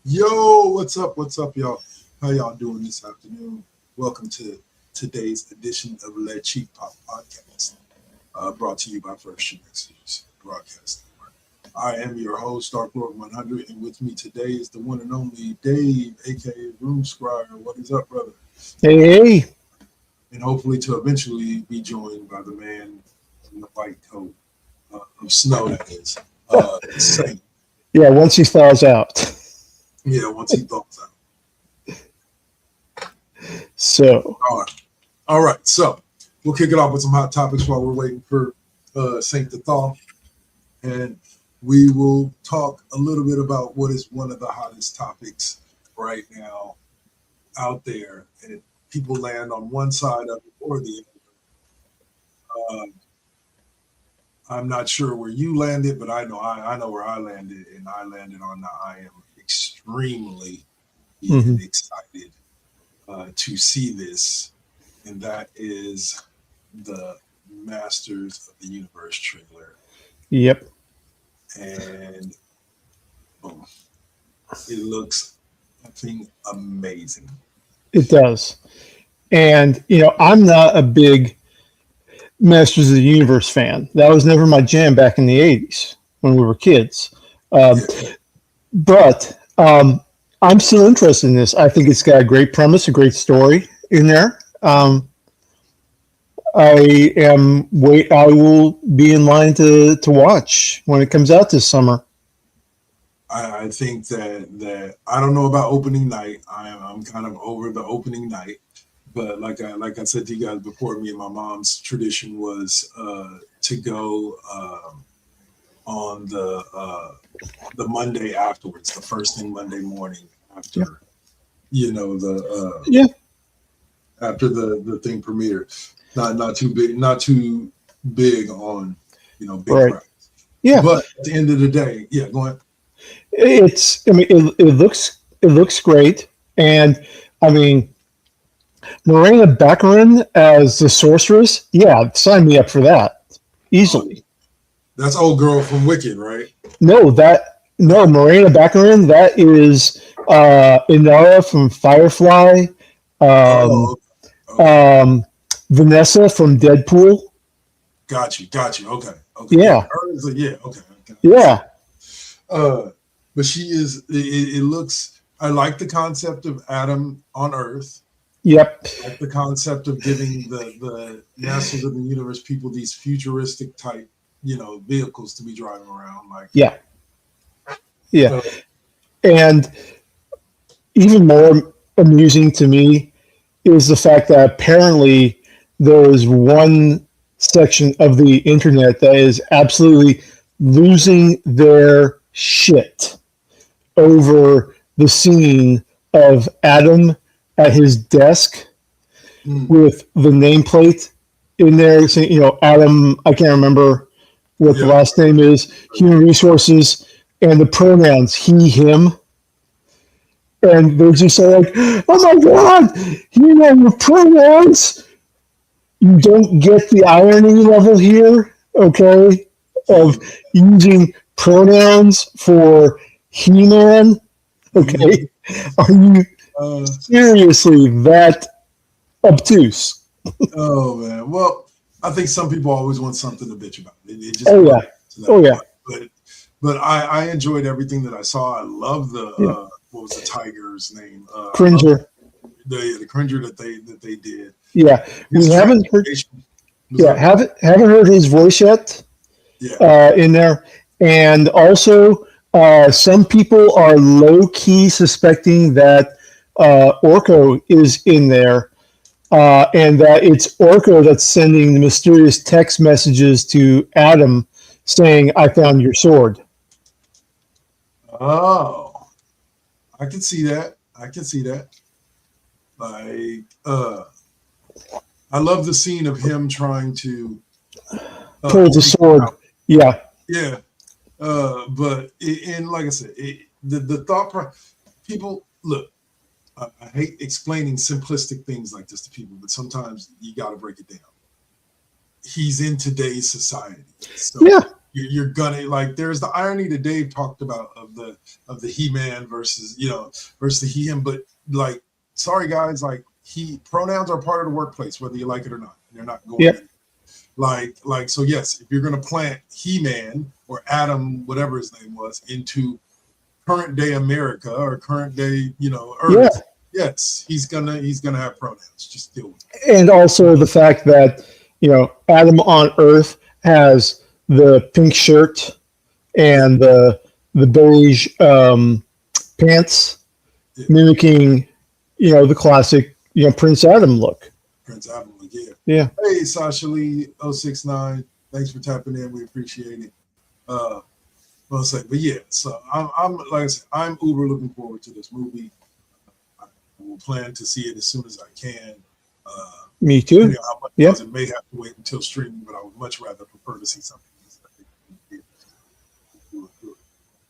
Yo, what's up? What's up, y'all? How y'all doing this afternoon? Welcome to today's edition of Let Cheap Pop Podcast, brought to you by First GenXers Broadcast Network. I am your host, Dark Lord 100, and with me today is the one and only Dave, aka Room Squire. What is up, brother? Hey. And hopefully to eventually be joined by the man in the white coat of snow, that is. Saint. Yeah, once he thaws out. Yeah, once he thaws out. So. All right. So we'll kick it off with some hot topics while we're waiting for Saint to thaw. And we will talk a little bit about what is one of the hottest topics right now out there. And people land on one side of it or the other. I'm not sure where you landed, but I know where I landed, and I landed on the I am extremely excited to see this, and that is the Masters of the Universe trailer. Yep. And boom, it looks, I think, amazing. It does. And, I'm not a big Masters of the Universe fan. That was never my jam back in the 80s when we were kids. But I'm still interested in this. I think it's got a great premise, a great story in there. I will be in line to watch when it comes out this summer. I think that I don't know about opening night. I'm kind of over the opening night. But like I said to you guys before, me and my mom's tradition was to go on the Monday afterwards, the first thing Monday morning after, after the thing premiered. Not too big on big right. crowds. Yeah. But at the end of the day, go ahead. It looks great, and I mean. Morena Baccarin as the sorceress, sign me up for that easily. That's old girl from Wicked, right? No, Morena Baccarin, that is Inara from Firefly, Vanessa from Deadpool. Got you. Okay. Yeah. Okay. Yeah. But she is. It looks. I like the concept of Adam on Earth. Yep. Like the concept of giving the Masters of the Universe people these futuristic type, vehicles to be driving around. Like and even more amusing to me is the fact that apparently there is one section of the internet that is absolutely losing their shit over the scene of Adam at his desk with the nameplate in there saying, Adam, I can't remember what the last name is, Human Resources, and the pronouns he, him. And they're just like, oh my God, your pronouns. You don't get the irony level here, okay, of using pronouns for He-Man, okay? Are you seriously that obtuse? Oh man, well, I think some people always want something to bitch about. It just But I enjoyed everything that I saw. I love the what was the tiger's name? Cringer. The Cringer that they did. Yeah, we haven't heard. Haven't heard his voice yet. In there, and also some people are low key suspecting that Orko is in there, and that it's Orko that's sending the mysterious text messages to Adam saying, "I found your sword." Oh, I can see that. Like, I love the scene of him trying to pull the sword. Out. Yeah. But like I said, the thought people look. I hate explaining simplistic things like this to people, but sometimes you got to break it down. He's in today's society. So you're gonna like. There's the irony that Dave talked about of the He-Man versus versus the he-him, but like, sorry guys, like pronouns are part of the workplace whether you like it or not. They're not going. Yep. Like so yes, if you're gonna plant He-Man or Adam, whatever his name was, into current day America or current day Earth, yes, he's gonna have pronouns. Just deal with it. And also the fact that Adam on Earth has the pink shirt and the beige pants, mimicking the classic Prince Adam look. Prince Adam look, yeah. Yeah. Hey, Sasha Lee 069, thanks for tapping in. We appreciate it. But yeah, so I'm like I said, I'm uber looking forward to this movie. I will plan to see it as soon as I can. Me too. It may have to wait until streaming, but I would much rather prefer to see something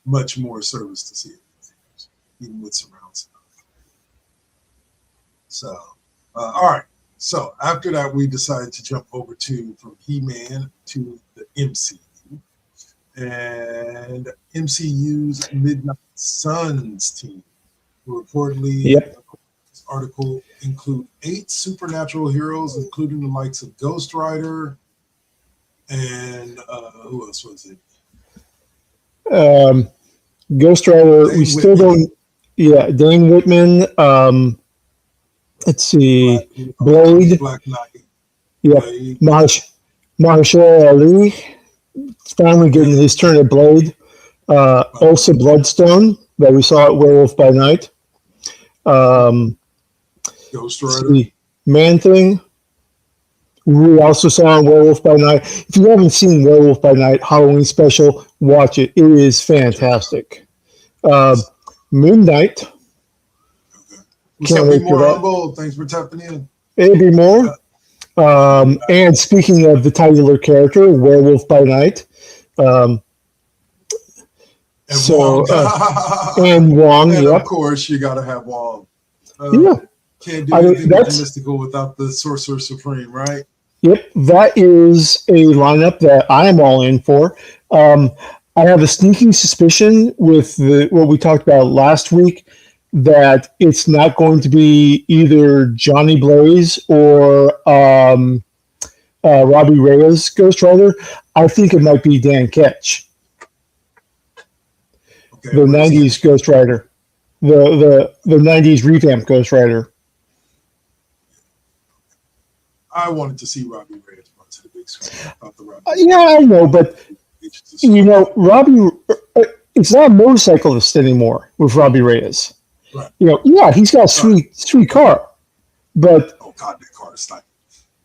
much more service to see it, even with surround sound. So, all right. So after that, we decided to jump over from He-Man to the MCU. And MCU's Midnight Suns team will reportedly, this article include 8 supernatural heroes, including the likes of Ghost Rider and who else was it? Ghost Rider. Dane we still don't. Yeah, Dane Whitman. Let's see, Blade. Black Knight. Yeah, Mahershala Ali. Finally getting his turn at Blade. Also Bloodstone that we saw at Werewolf by Night. Ghost Rider. Man-Thing. We also saw in Werewolf by Night. If you haven't seen Werewolf by Night Halloween special, watch it. It is fantastic. Moon Knight. What's up, Be More Humble? Thanks for tapping in. Be More. And speaking of the titular character, Werewolf by Night. And Wong. And of course, you got to have Wong. Can't do anything mystical without the Sorcerer Supreme, right? Yep, that is a lineup that I am all in for. I have a sneaking suspicion with what we talked about last week that it's not going to be either Johnny Blaze or Robbie Reyes Ghost Rider. I think it might be Dan Ketch, the 90s Ghost Rider, the 90s revamp Ghost Rider. I wanted to see Robbie Reyes run to the big screen. I know, but Robbie, it's not a motorcyclist anymore with Robbie Reyes. Right. He's got a sweet car, but oh god, that car is like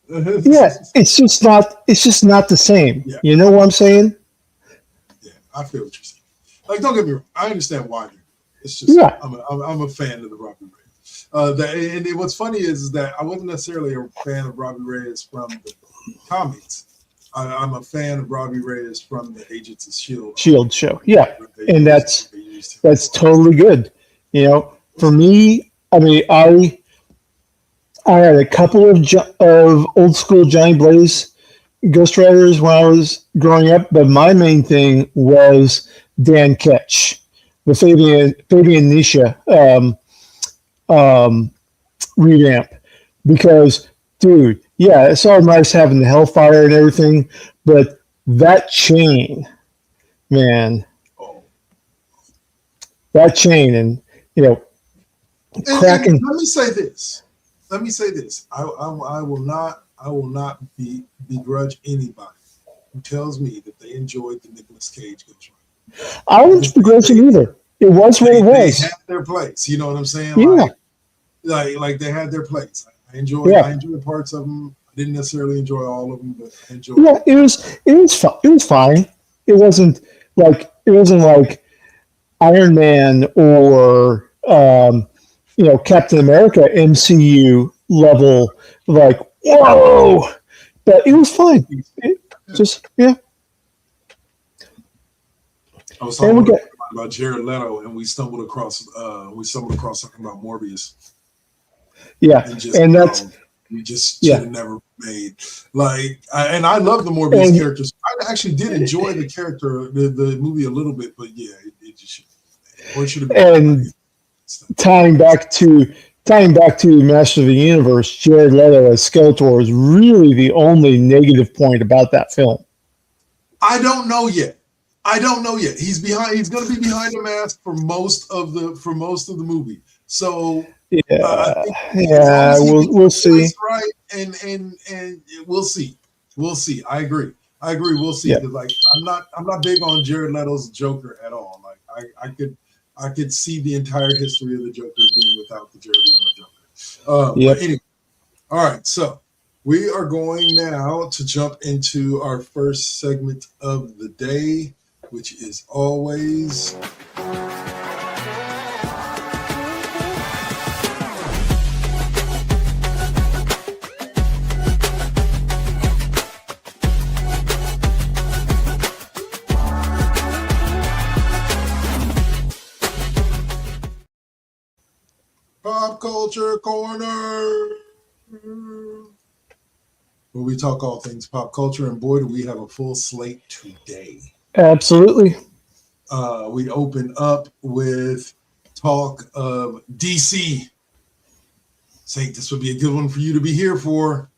it's just not the same. Yeah. You know what I'm saying? Yeah, I feel what you're saying. Like, don't get me wrong, I understand why you're. It's just I'm a fan of the Robbie Reyes. And what's funny is that I wasn't necessarily a fan of Robbie Reyes from the comics. I'm a fan of Robbie Reyes from the Agents of Shield show. Yeah, and that's totally good. For me, I mean, I had a couple of old school Johnny Blaze Ghost Riders when I was growing up, but my main thing was Dan Ketch, the Fabian Nisha revamp, because dude, it's all nice having the Hellfire and everything, but that chain, man, and cracking. Let me say this. I will not begrudge anybody who tells me that they enjoyed the Nicolas Cage Ghost Rider. I wouldn't begrudge it either. It was what it was. They had their place. You know what I'm saying? Yeah. Like they had their place. I enjoyed parts of them. I didn't necessarily enjoy all of them, but I enjoyed. Yeah, it was fine. It wasn't like Iron Man or Captain America MCU level, like whoa, but it was fine. I was talking about Jared Leto, and we stumbled across something about Morbius. Yeah, and We just should have never made. And I love the Morbius characters. I actually did enjoy the character, the movie a little bit, but yeah, it just should have been. Or it should have been. And tying back to Master of the Universe, Jared Leto as Skeletor is really the only negative point about that film. I don't know yet. He's going to be behind the mask for most of the movie. So we'll see. Right, and we'll see. I agree. We'll see. Yeah. Like I'm not big on Jared Leto's Joker at all. Like I could see the entire history of the Joker being without the Jared Leto Joker. But anyway, all right. So we are going now to jump into our first segment of the day, which is always Pop Culture Corner, where we talk all things pop culture, and boy, do we have a full slate today. Absolutely. We open up with talk of DC. Saint, this would be a good one for you to be here for,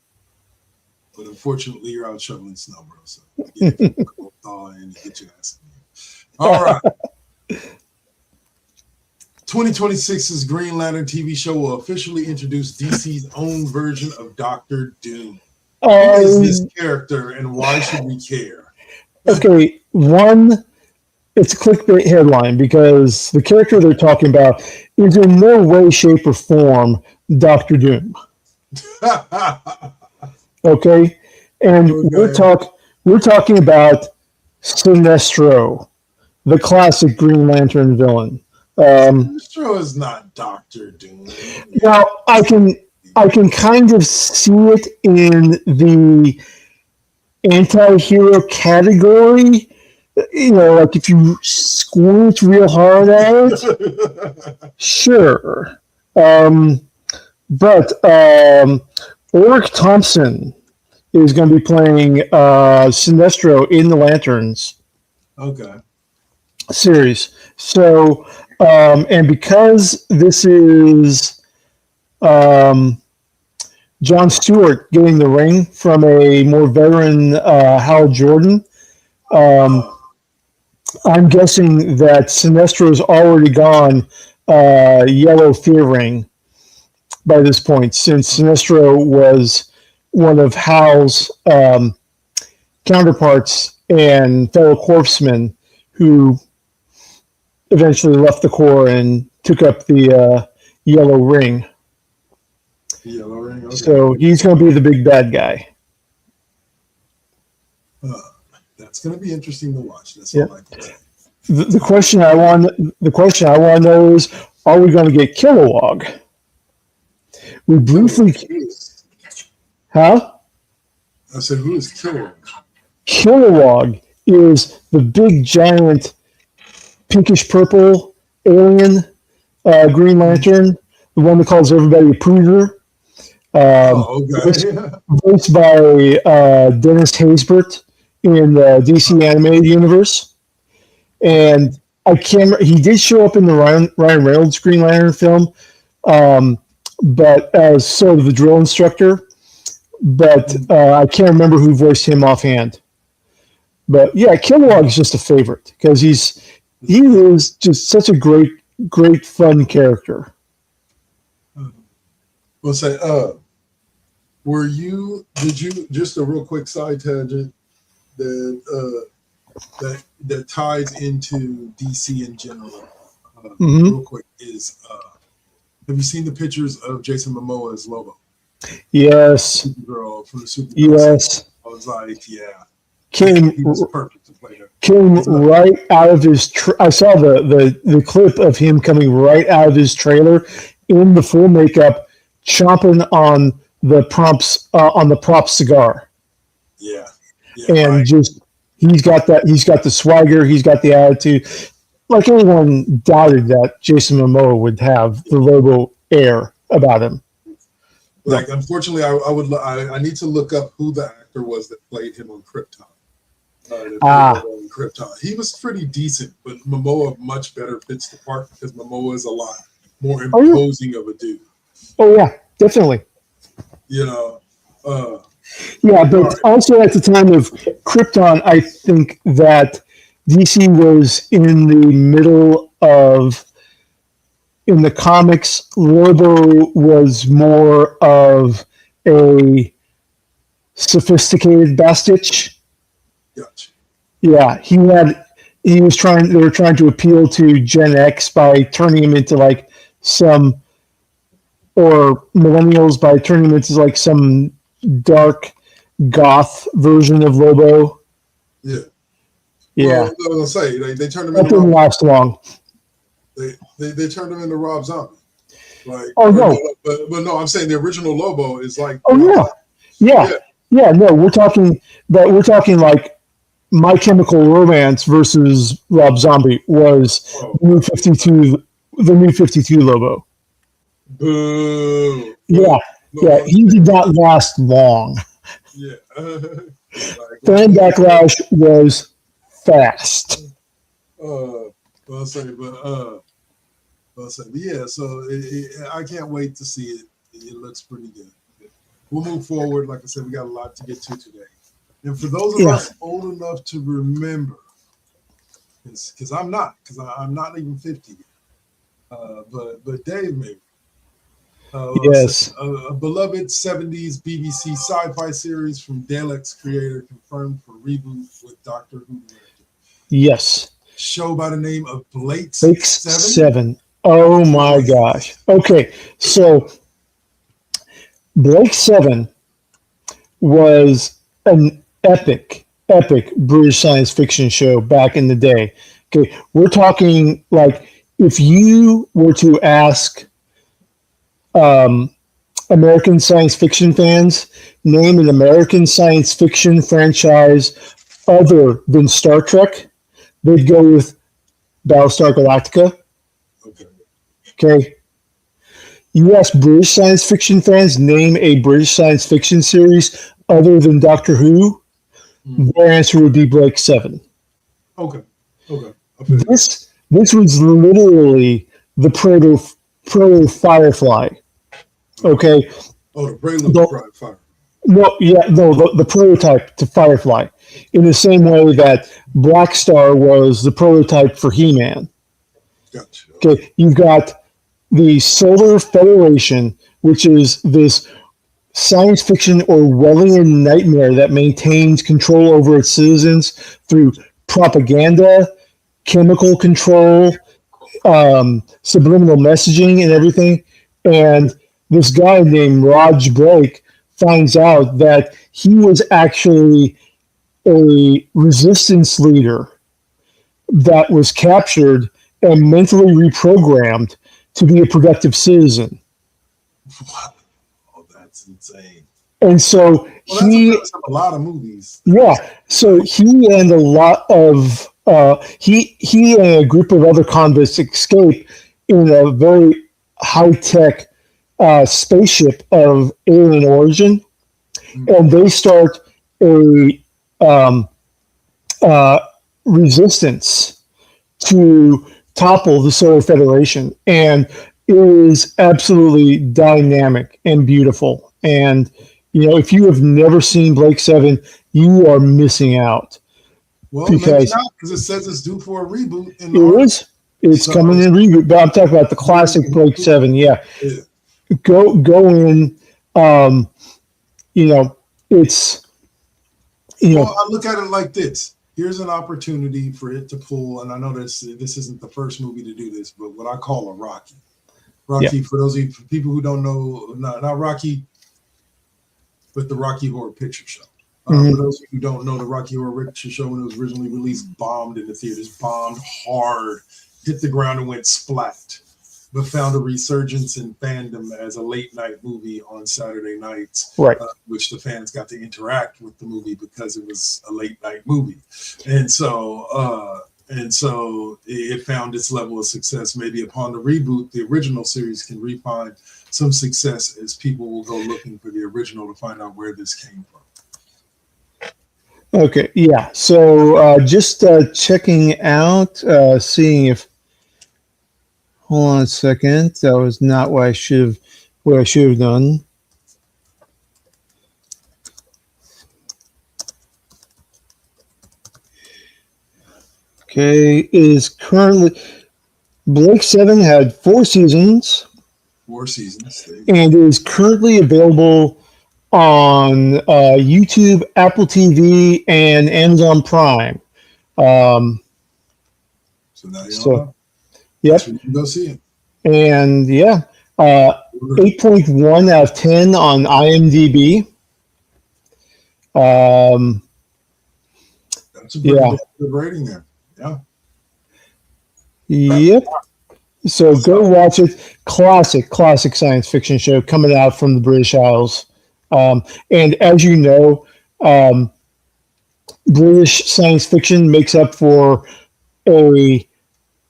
but unfortunately, you're out shoveling snow, bro. So get your ass in here. All right. 2026's Green Lantern TV show will officially introduce DC's own version of Dr. Doom. Who is this character and why should we care? Okay, it's a clickbait headline because the character they're talking about is in no way, shape, or form Dr. Doom. Okay? And we're talking about Sinestro, the classic Green Lantern villain. Sinestro is not Dr. Doom. Now I can kind of see it in the anti-hero category. You know, like if you squint real hard at it, sure. But Ulrich Thompson is going to be playing Sinestro in the Lanterns series. So, and because this is John Stewart getting the ring from a more veteran Hal Jordan, I'm guessing that Sinestro's already gone yellow fear ring by this point, since Sinestro was one of Hal's counterparts and fellow corpsmen who eventually left the Corps and took up the yellow ring. Yellow ring. Okay. So he's going to be the big bad guy. That's going to be interesting to watch. That's all I can say. The question I want to know is, are we going to get Kilowog? We briefly, I said, who is Kilowog? Kilowog is the big giant pinkish purple alien Green Lantern, the one that calls everybody a pruder. Voiced by Dennis Haysbert in the DC animated universe. And he did show up in the Ryan Reynolds Green Lantern film, but as sort of the drill instructor. But I can't remember who voiced him offhand. But yeah, Kilowog is just a favorite because he is just such a great fun character. We'll say, did you, just a real quick side tangent that ties into DC in general, real quick, is have you seen the pictures of Jason Momoa as Lobo? Yes. Girl from the Super. Yes. I was like, yeah. He was perfect to play her. Came right out of his. I saw the clip of him coming right out of his trailer in the full makeup, chomping on the prop cigar. Yeah. And just he's got the swagger, he's got the attitude. Like anyone doubted that Jason Momoa would have the Lobo air about him. Like, unfortunately, I need to look up who the actor was that played him on Krypton. On Krypton. He was pretty decent, but Momoa much better fits the part because Momoa is a lot more imposing of a dude. Oh yeah, definitely. You know. Yeah, but also at the time of Krypton, I think that DC was in the middle of. In the comics, Lobo was more of a sophisticated Bastich. Gotcha. Yeah, they were trying to appeal to Gen X by turning him into like some, or millennials by turning him into like some dark goth version of Lobo. Yeah. Yeah. Well, I was gonna say they turned him that into didn't last long. They turned him into Rob Zombie. Like, no, but no, I'm saying the original Lobo is like. Yeah. No, we're talking like My Chemical Romance versus Rob Zombie was the new 52 Lobo. Boo. Yeah, he did not last long. Yeah. Fan backlash was fast. Yeah. So I can't wait to see it. It looks pretty good. We'll move forward. Like I said, we got a lot to get to today. And for those of us old enough to remember, because I'm not even 50 yet. But Dave maybe. Yes. A beloved 70s BBC sci-fi series from Dalek's creator confirmed for reboot with Doctor Who director. Yes. Show by the name of Blake's 7. Oh my gosh. Okay, so Blake 7 was an epic British science fiction show back in the day. Okay, we're talking like if you were to ask American science fiction fans, name an American science fiction franchise other than Star Trek, they'd go with Battlestar Galactica. Okay. You ask British science fiction fans, name a British science fiction series other than Doctor Who, their answer would be Blake 7. Okay. This was literally the proto Firefly. Okay. Oh, the prelude to Firefly. The prototype to Firefly. In the same way that Black Star was the prototype for He-Man. Gotcha. Okay, you've got the Solar Federation, which is this science fiction Orwellian nightmare that maintains control over its citizens through propaganda, chemical control, subliminal messaging, and everything. And this guy named Raj Blake finds out that he was actually a resistance leader that was captured and mentally reprogrammed to be a productive citizen. Wow. Oh, that's insane. And so that's a lot of movies. Yeah. So he and a lot of he and a group of other convicts escape in a very high-tech spaceship of alien origin, and they start a resistance to topple the Solar Federation, and it is absolutely dynamic and beautiful. And if you have never seen Blake 7, you are missing out. Well, maybe not, because it says it's due for a reboot. It's coming in reboot, but I'm talking about the classic Blake 7. Yeah. Go in. It's. Well, I look at it like this. Here's an opportunity for it to pull, and I know this isn't the first movie to do this, but what I call a Rocky. Rocky, for those of you people who don't know, not Rocky, but the Rocky Horror Picture Show. For those of you who don't know, the Rocky Horror Picture Show, when it was originally released, bombed in the theaters, bombed hard, hit the ground and went splat, but found a resurgence in fandom as a late night movie on Saturday nights, right? Which the fans got to interact with the movie because it was a late night movie. And so And so it found its level of success. Maybe upon the reboot, the original series can refine some success as people will go looking for the original to find out where this came from. Okay, yeah. So just checking out, seeing if. Hold on a second. That was not what I should have done. Okay, is currently Blake 7 had 4 seasons. 4 seasons. And is currently available on YouTube, Apple TV, and Amazon Prime. So now you So, know. yep. You can go see it. And yeah, 8.1 out of 10 on IMDb. That's a pretty good rating there. Yeah. Yep. So go watch it. Classic science fiction show coming out from the British Isles. And as you know, British science fiction makes up for a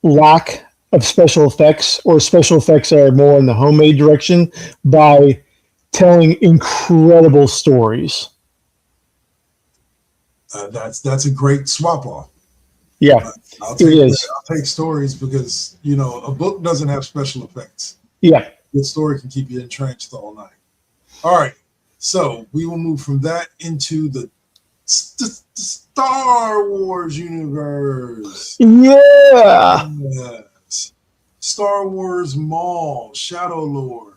lack of special effects, or special effects are more in the homemade direction, by telling incredible stories. That's a great swap off. Yeah, I'll take stories because a book doesn't have special effects. Yeah, good story can keep you entrenched all night. All right, so we will move from that into the Star Wars universe. Yeah. Yes. Star Wars Maul Shadow Lord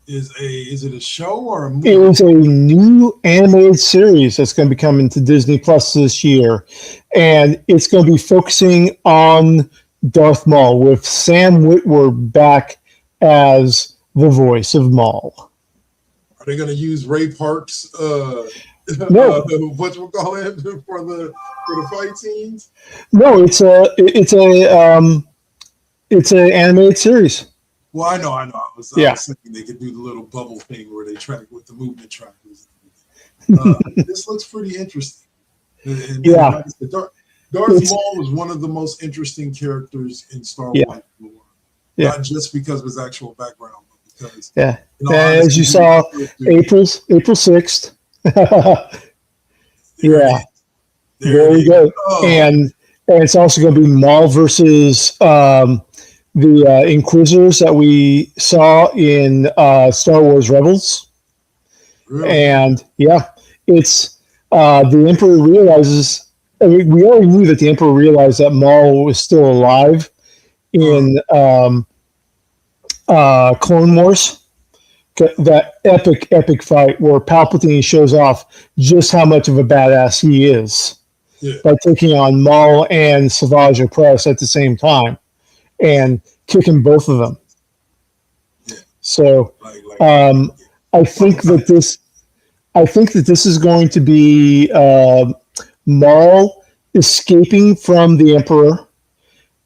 is it a show or a movie? It is a new animated series that's going to be coming to Disney Plus this year, and it's going to be focusing on Darth Maul with Sam Witwer back as the voice of Maul. Are they going to use Ray Park's No. what you call it for the fight scenes? No, it's an animated series. Well, I know. I was thinking they could do the little bubble thing where they track with the movement trackers. This looks pretty interesting. And yeah. Darth Maul was one of the most interesting characters in Star Wars. Yeah. Not just because of his actual background, but because as you saw, April 6th. Yeah. There you go. And it's also going to be Maul versus the Inquisitors that we saw in Star Wars Rebels. Really? And it's the Emperor realizes. We already knew that the Emperor realized that Maul was still alive in Clone Wars. That epic fight where Palpatine shows off just how much of a badass he is by taking on Maul and Savage Opress at the same time and kicking both of them. Yeah. So I think that this is going to be Maul escaping from the Emperor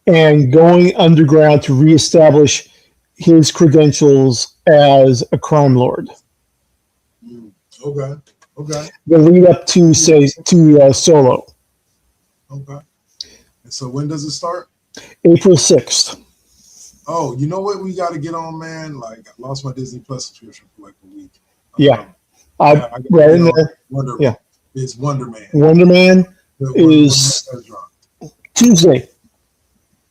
and going underground to reestablish his credentials as a crime lord. Okay. The lead up to Solo. Okay. And so when does it start? April 6th. Oh, you know what we got to get on, man? Like, I lost my Disney Plus subscription for like a week. I right in there. It's Wonder Man. Wonder Man is Tuesday.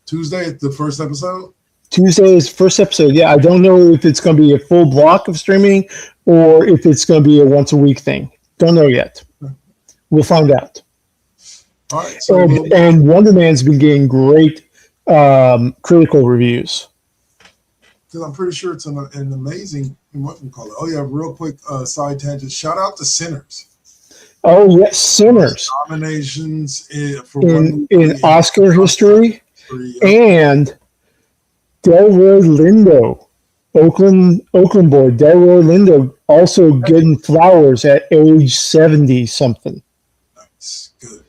Tuesday, the first episode? Tuesday is first episode. Yeah, I don't know if it's going to be a full block of streaming or if it's going to be a once a week thing. Don't know yet. We'll find out. All right. And Wonder Man's been getting great critical reviews. Because I'm pretty sure it's an amazing, what we call it. Oh, yeah, real quick side tangent. Shout out to Sinners. Oh, yes, Sinners. Nominations for in Oscar history. And Delroy Lindo, Oakland boy, Delroy Lindo, also getting flowers at age 70 something. Nice, good.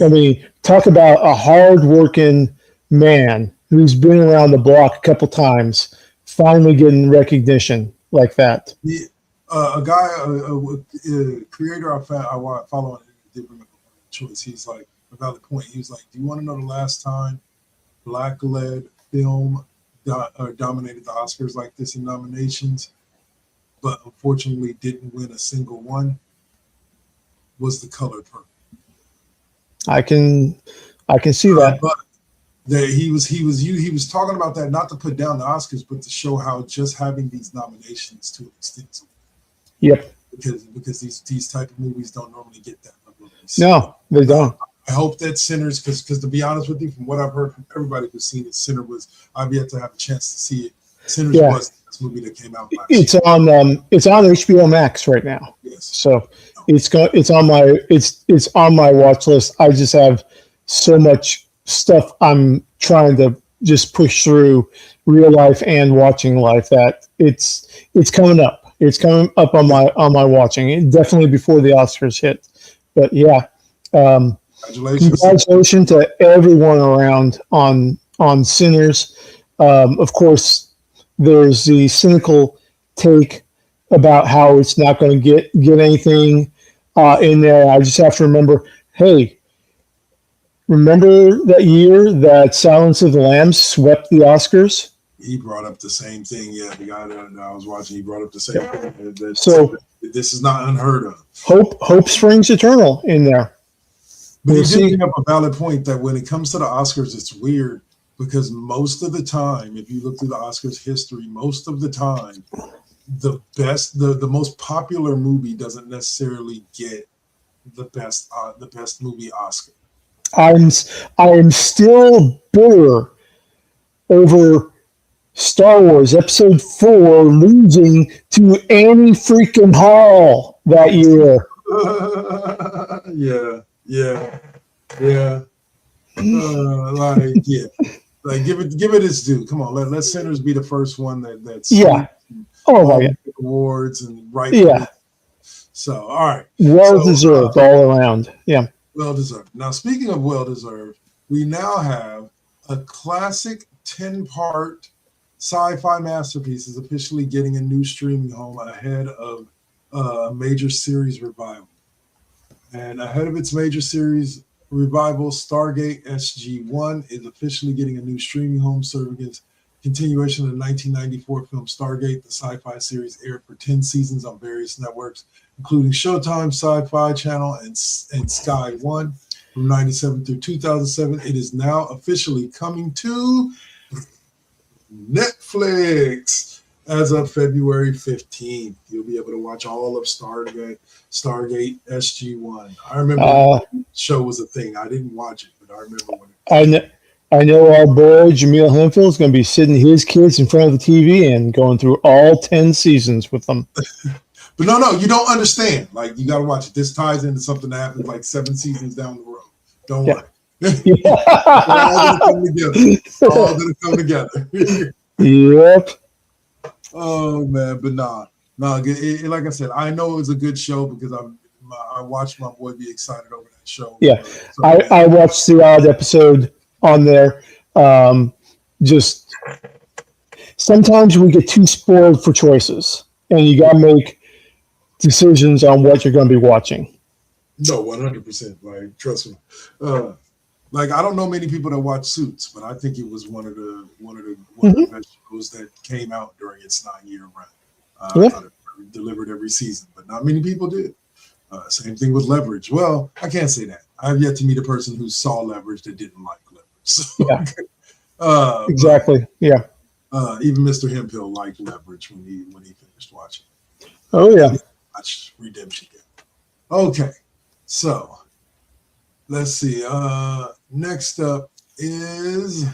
I mean, talk about a hard-working man who's been around the block a couple times, finally getting recognition like that. A guy, a creator I follow on different choice. He's like, a valid point. He was like, "Do you want to know the last time black-led film dominated the Oscars like this in nominations, but unfortunately didn't win a single one? Was The Color Purple." I can see that. But that he was talking about that not to put down the Oscars, but to show how just having these nominations to an extent. Yep. Because these type of movies don't normally get that level of respect. No, they don't. I hope that Sinners, because to be honest with you, from what I've heard from everybody who's seen it, I've yet to have a chance to see it. Sinners was this movie that came out last year. It's on HBO Max right now. Yes. So it's on my watch list. I just have so much stuff I'm trying to just push through, real life and watching life, that it's coming up. It's coming up on my watching, definitely before the Oscars hit. But yeah, congratulations to everyone around on Sinners. Of course, there's the cynical take about how it's not going to get anything in there. I just have to remember, hey, remember that year that Silence of the Lambs swept the Oscars? He brought up the same thing. Yeah, the guy that I was watching, he brought up the same thing. So this is not unheard of. Hope springs eternal in there. But he did bring up a valid point that when it comes to the Oscars, it's weird because most of the time, if you look through the Oscars history, most of the time, the most popular movie doesn't necessarily get the best movie Oscar. I am still bitter over Star Wars Episode 4 losing to Annie freaking Hall that year. Give it its due. Come on, let Sinners be the first one that's Oh my God. Awards and right. Yeah. So all right. Well deserved all around. Yeah. Well deserved. Now, speaking of well deserved, we now have a classic 10-part sci-fi masterpiece is officially getting a new streaming home ahead of a major series revival. And ahead of its major series revival, Stargate SG-1 is officially getting a new streaming home serving its continuation of the 1994 film Stargate. The sci-fi series aired for 10 seasons on various networks, including Showtime, Sci-Fi Channel, and Sky One from 1997 through 2007. It is now officially coming to Netflix as of February 15th. You'll be able to watch all of Stargate SG-1. I remember the show was a thing. I didn't watch it, but I remember when it I know our boy Jameel Hemphill is going to be sitting his kids in front of the TV and going through all 10 seasons with them. But no, you don't understand. Like, you got to watch it. This ties into something that happens like 7 seasons down the road. Don't worry. All going to come together. Yep. Oh, man. But like I said, I know it was a good show because I watched my boy be excited over that show. Yeah. I watched the odd episode on there. Just sometimes we get too spoiled for choices, and you got to make decisions on what you're going to be watching. No, 100%. Like, trust me. Like, I don't know many people that watch Suits, but I think it was one of the best shows that came out during its 9-year run. Delivered every season, but not many people did. Same thing with Leverage. Well, I can't say that. I've yet to meet a person who saw Leverage that didn't like Leverage. So, exactly. Yeah. Even Mr. Hemphill liked Leverage when he finished watching. Oh yeah. Watch Redemption. Okay, so let's see. Next up is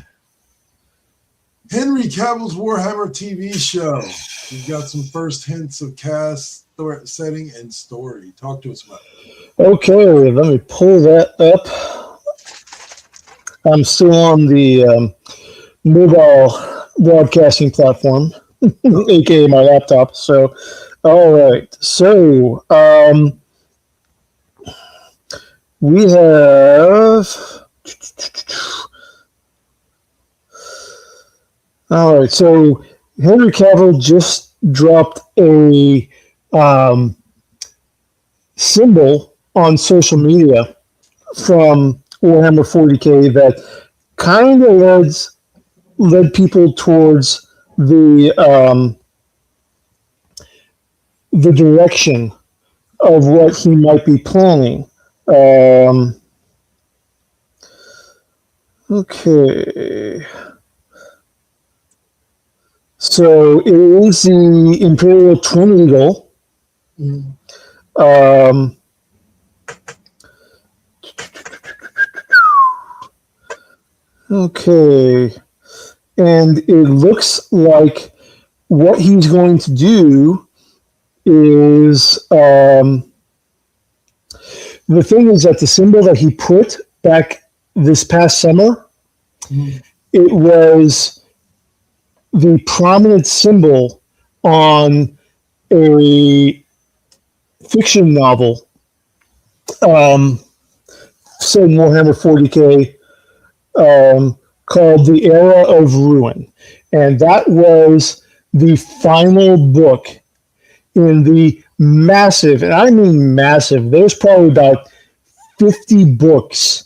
Henry Cavill's Warhammer TV show. We've got some first hints of cast, setting, and story. Talk to us about it. Okay, let me pull that up. I'm still on the mobile broadcasting platform, aka my laptop. So, all right. So, we have. All right. So, Henry Cavill just dropped a symbol on social media from Warhammer 40K that kind of led people towards the direction of what he might be planning. Okay. So it is the Imperial Twin Eagle. Okay. And it looks like what he's going to do is the thing is that the symbol that he put back this past summer, it was the prominent symbol on a fiction novel, set in Warhammer 40K, called The Era of Ruin. And that was the final book in the massive, and I mean massive, there's probably about 50 books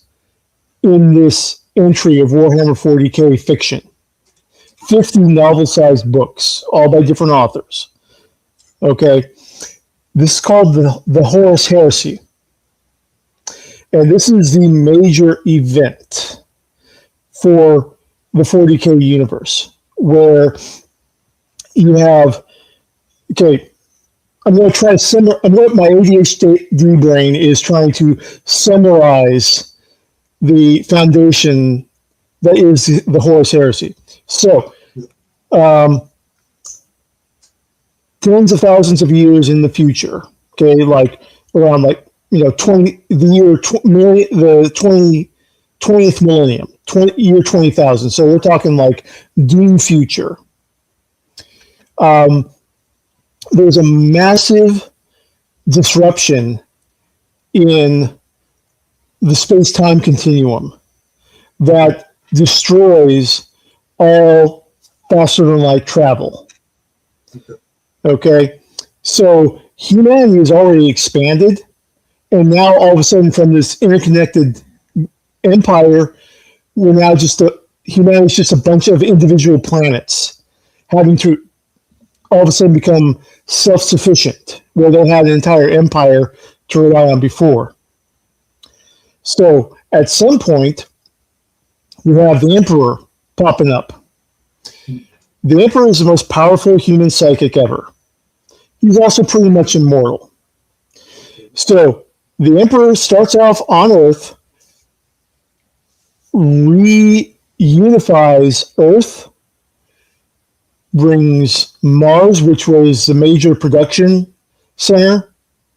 in this entry of Warhammer 40K fiction. 50 novel-sized books, all by different authors. Okay? This is called the Horus Heresy. And this is the major event for the 40K universe, where you have, okay, I'm going to try to my ADHD brain is trying to summarize the foundation that is the Horus Heresy. So, tens of thousands of years in the future, okay, like around the year 20th millennium, year 20,000. So we're talking like doom future. There's a massive disruption in the space-time continuum that destroys all faster-than-light travel. Okay? So humanity is already expanded, and now all of a sudden from this interconnected empire, we're now humanity's just a bunch of individual planets having to all of a sudden become self-sufficient, where they had an entire empire to rely on before. So at some point, we have the Emperor popping up. The Emperor is the most powerful human psychic ever. He's also pretty much immortal. So the Emperor starts off on Earth, reunifies Earth, brings Mars, which was the major production center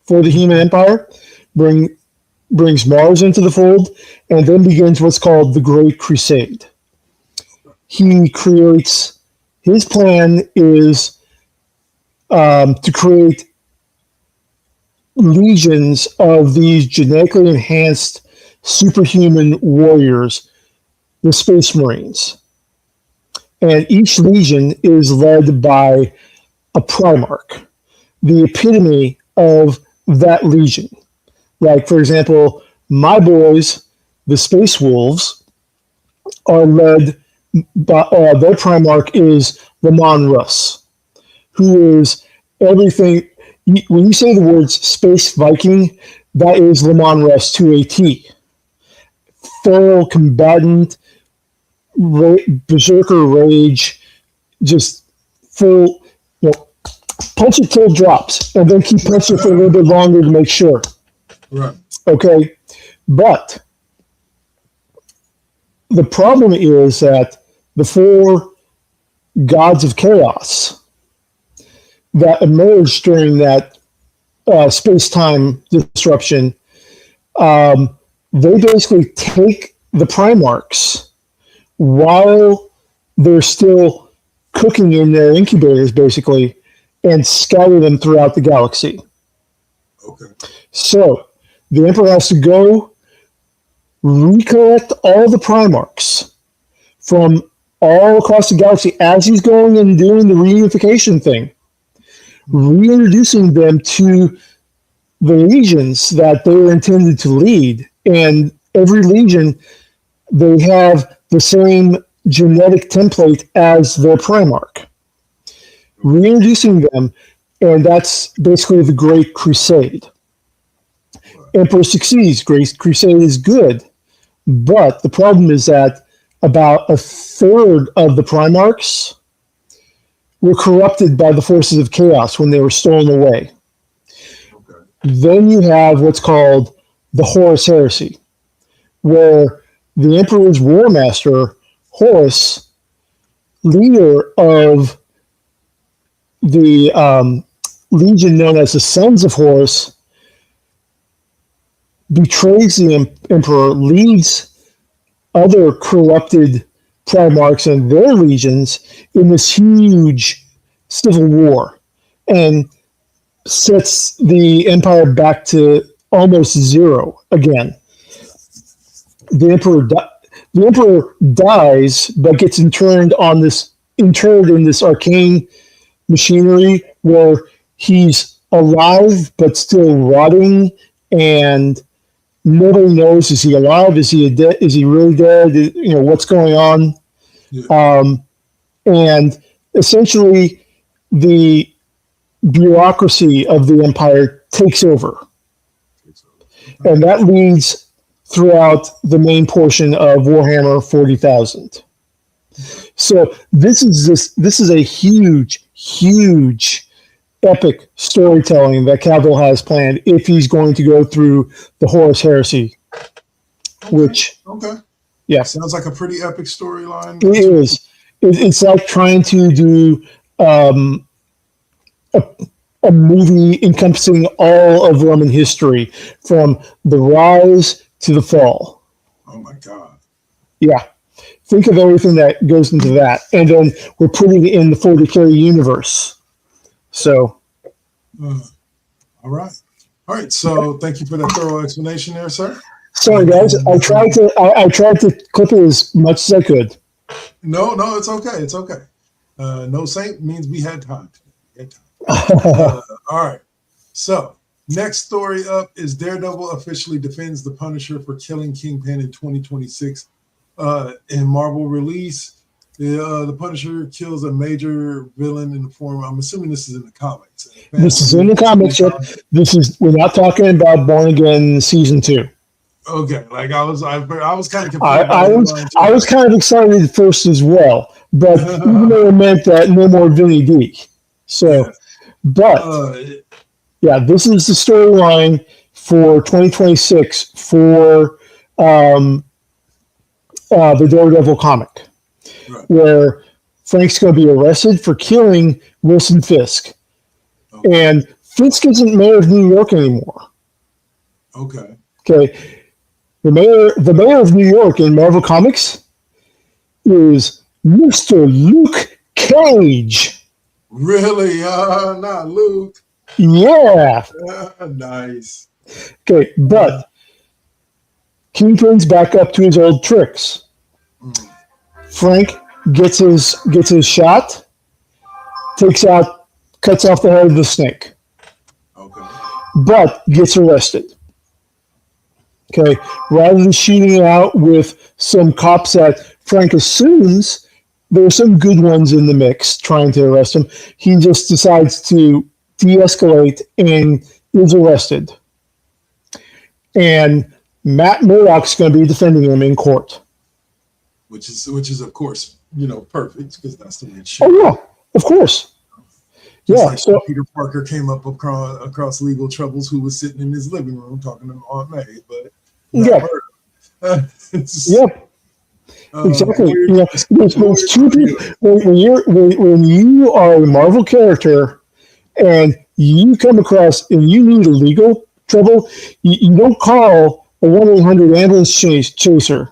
for the human empire, brings Mars into the fold, and then begins what's called the Great Crusade. He creates, his plan is to create legions of these genetically enhanced superhuman warriors, the Space Marines. And each legion is led by a Primarch, the epitome of that legion. Like, for example, my boys, the Space Wolves, are led by, their Primarch is Lamon Russ, who is everything. When you say the words Space Viking, that is Lamon Russ to a T. Feral combatant, berserker rage, just full, punch it till it drops, and then keep punching for a little bit longer to make sure. Right. Okay, but the problem is that the four gods of chaos that emerged during that space-time disruption, they basically take the Primarchs while they're still cooking in their incubators, basically, and scatter them throughout the galaxy. Okay. So the Emperor has to go recollect all the Primarchs from all across the galaxy as he's going and doing the reunification thing, reintroducing them to the legions that they were intended to lead, and every legion, they have the same genetic template as their Primarch. Reintroducing them, and that's basically the Great Crusade. Emperor succeeds. Great Crusade is good, but the problem is that about a third of the Primarchs were corrupted by the forces of chaos when they were stolen away. Okay. Then you have what's called the Horus Heresy, where the Emperor's War Master, Horus, leader of the legion known as the Sons of Horus, betrays the Emperor, leads other corrupted Primarchs and their legions in this huge civil war, and sets the Empire back to almost zero again. The Emperor dies, but gets interred in this arcane machinery where he's alive but still rotting, and nobody knows, is he alive? Is he dead? Is he really dead? What's going on? Yeah. And essentially, the bureaucracy of the Empire takes over, and that leads throughout the main portion of Warhammer 40,000. So this is a huge epic storytelling that Cavill has planned if he's going to go through the Horus Heresy, which sounds like a pretty epic storyline. It is. It's like trying to do a movie encompassing all of Roman history from the rise to the fall. Oh my God. Yeah. Think of everything that goes into that. And then we're putting it in the 40K universe. So. All right. All right. So thank you for that thorough explanation there, sir. Sorry, guys. I tried to clip it as much as I could. No, it's okay. It's okay. No saint means we had time. All right. So next story up is Daredevil officially defends the Punisher for killing Kingpin in 2026. In Marvel release, the Punisher kills a major villain in the form. I'm assuming this is in the comics. This is in the comics. We're not talking about Born Again season 2. Okay, like I was kind of confused. I was kind of excited at first as well, but even though it meant that no more Vinny D. So, but this is the storyline for 2026 for the Daredevil comic, right, where Frank's going to be arrested for killing Wilson Fisk, and Fisk isn't mayor of New York anymore. Okay. The mayor of New York in Marvel Comics is Mr. Luke Cage. Really? Not Luke. Yeah. Nice. Okay, but Kingpin's back up to his old tricks. Frank gets his shot, cuts off the head of the snake. Okay. But gets arrested. Okay, rather than shooting it out with some cops that Frank assumes there are some good ones in the mix trying to arrest him, he just decides to de-escalate and is arrested. And Matt Murdock's going to be defending him in court. Which is of course, perfect, because that's the way it should. Oh yeah, of course. So Peter Parker came up across legal troubles, who was sitting in his living room talking to Aunt May, but Yep. Exactly. There's two people. When you are a Marvel character and you come across and you need legal trouble, you don't call a 1-800 ambulance chaser.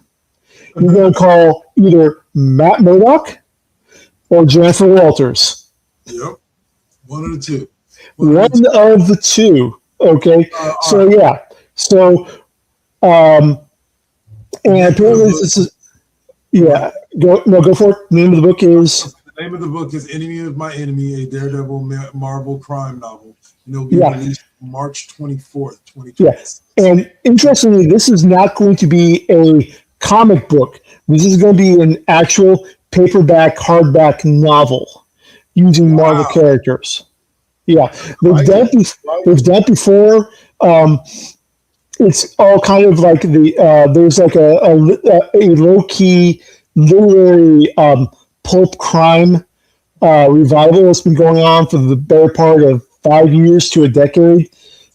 You're going to call either Matt Murdock or Jennifer Walters. Yep. One of the two. One of the two. Okay. And apparently this is, go for it. The name of the book is? The Name of the book is Enemy of My Enemy, a Daredevil Marvel crime novel. And it'll be released March 24th, 2026. Yeah. And interestingly, this is not going to be a comic book. This is going to be an actual paperback, hardback novel using Marvel characters. Yeah. They've done it before. It's all kind of like there's like a low-key literary pulp crime revival that's been going on for the better part of 5 years to a decade.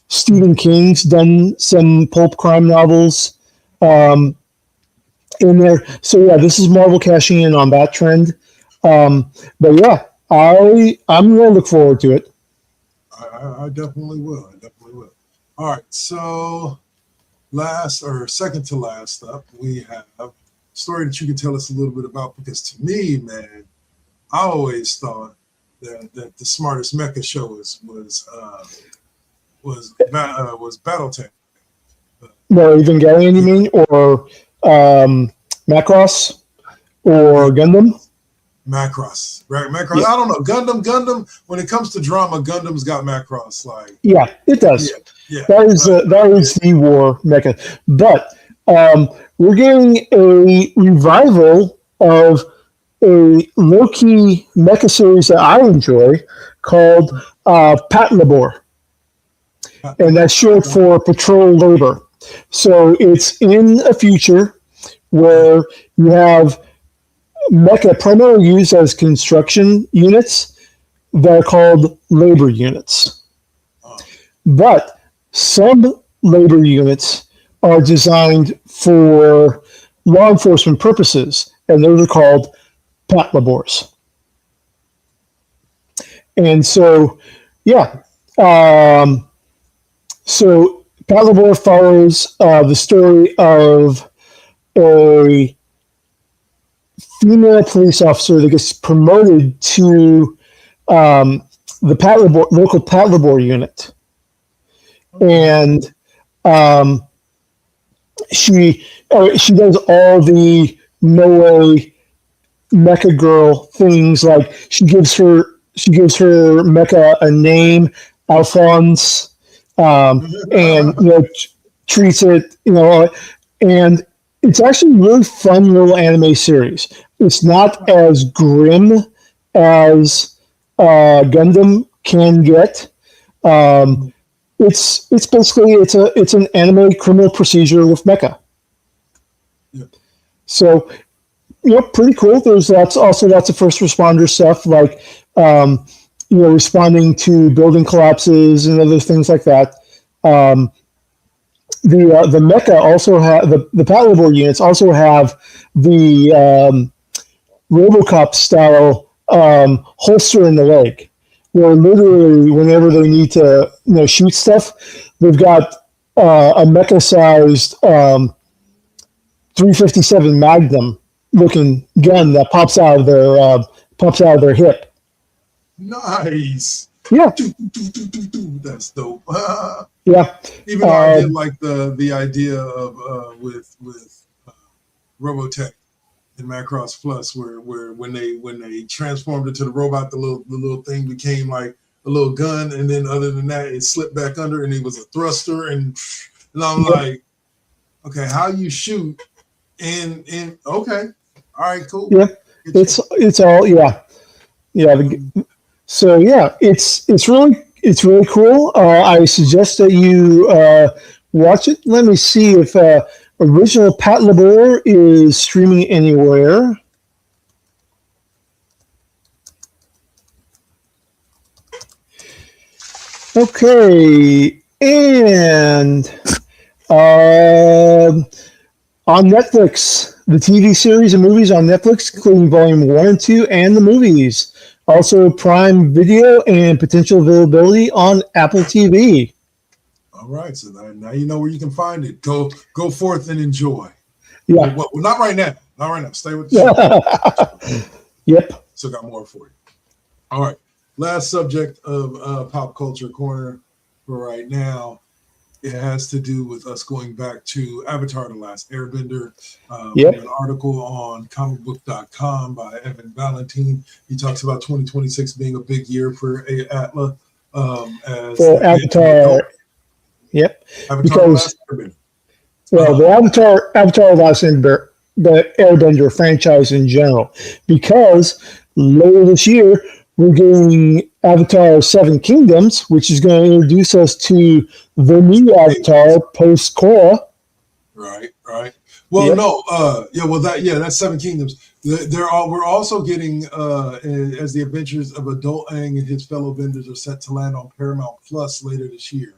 Stephen King's done some pulp crime novels in there. So yeah, this is Marvel cashing in on that trend. But yeah, I'm going to look forward to it. I definitely will. All right, so second to last up, we have a story that you can tell us a little bit about, because to me, man, I always thought that the smartest mecha show was Battletech. More Evangelion, you mean, or Macross, or Gundam? Macross, right? Macross. Yeah. I don't know. Gundam. When it comes to drama, Gundam's got Macross. Like, yeah, it does. Yeah. That is the war mecha. But we're getting a revival of a low-key mecha series that I enjoy called Patlabor. And that's short for Patrol Labor. So it's in a future where you have mecha primarily used as construction units that are called labor units. But some labor units are designed for law enforcement purposes, and those are called Patlabors. And so, yeah. So Patlabor follows the story of a female police officer that gets promoted to the local Patlabor unit. And she does all the Moe mecha girl things, like she gives her mecha a name, Alphonse, and treats it, and it's actually a really fun little anime series. It's not as grim as Gundam can get. It's basically it's an anime criminal procedure with mecha. Yeah. So pretty cool. There's also lots of first responder stuff, like responding to building collapses and other things like that. The mecha also have the Patlabor units also have the RoboCop style holster in the leg, where literally whenever they need to shoot stuff, they've got a mecha sized 357 Magnum looking gun that pops out of their hip. Nice. Yeah. That's dope. Yeah. Even though I did like the idea of with Robotech in Macross Plus, where when they transformed into the robot, the little thing became like a little gun, and then other than that, it slipped back under, and it was a thruster, and I'm like, okay, how you shoot? And okay, all right, cool. Yeah, it's all yeah. So yeah, it's really cool. I suggest that you watch it. Let me see if original Patlabor is streaming anywhere. Okay, and on Netflix, the TV series and movies on Netflix, including Volume 1 and 2 and the movies. Also, Prime Video and potential availability on Apple TV. All right, so now you know where you can find it. Go forth and enjoy. Yeah. Well, not right now. Not right now. Stay with the show. Yep. Still got more for you. All right. Last subject of Pop Culture Corner for right now it has to do with us going back to Avatar: The Last Airbender. Yep. From an article on comicbook.com by Evan Valentine. He talks about 2026 being a big year for Atla. For Avatar. Yep. Avatar: Because, The Last Airbender. well, the Avatar: The Last Airbender, the Airbender franchise in general, because later this year we're getting Avatar: Seven Kingdoms, which is going to introduce us to the new Avatar post Korra. Right. Well, yep. No, that's Seven Kingdoms. We're also getting as the adventures of Adult Aang and his fellow benders are set to land on Paramount Plus later this year,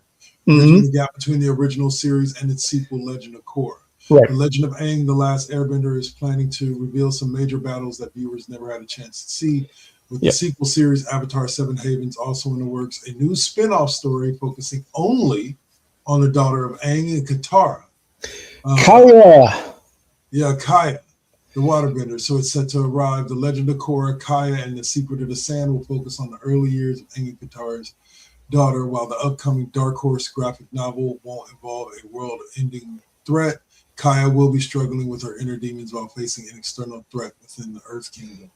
bridging the gap between the original series and its sequel, Legend of Korra. Right. The Legend of Aang: The Last Airbender is planning to reveal some major battles that viewers never had a chance to see. With the sequel series, Avatar: Seven Havens, also in the works, a new spin-off story focusing only on the daughter of Aang and Katara. Kaya. Yeah, Kaya, the waterbender. So it's set to arrive. The Legend of Korra, Kaya, and the Secret of the Sand will focus on the early years of Aang and Katara's daughter, while the upcoming Dark Horse graphic novel won't involve a world-ending threat. Kaya will be struggling with her inner demons while facing an external threat within the Earth Kingdom.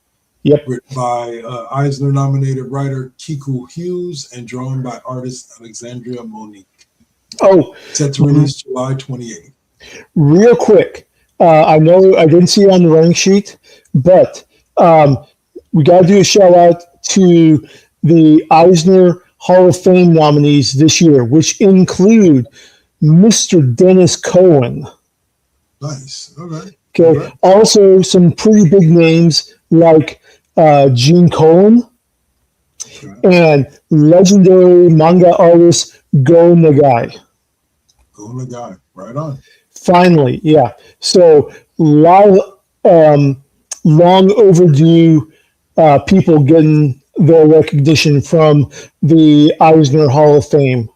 Yep. Written by Eisner-nominated writer Kiku Hughes and drawn by artist Alexandria Monique. Oh. Set to release July 28th. Real quick, I know I didn't see it on the running sheet, but we got to do a shout out to the Eisner Hall of Fame nominees this year, which include Mr. Dennis Cohen. Nice. All right. Okay. All right. Also, some pretty big names like Gene Colan and legendary manga artist Go Nagai. Go Nagai. Right on. Finally, yeah. So, long overdue people getting their recognition from the Eisner Hall of Fame.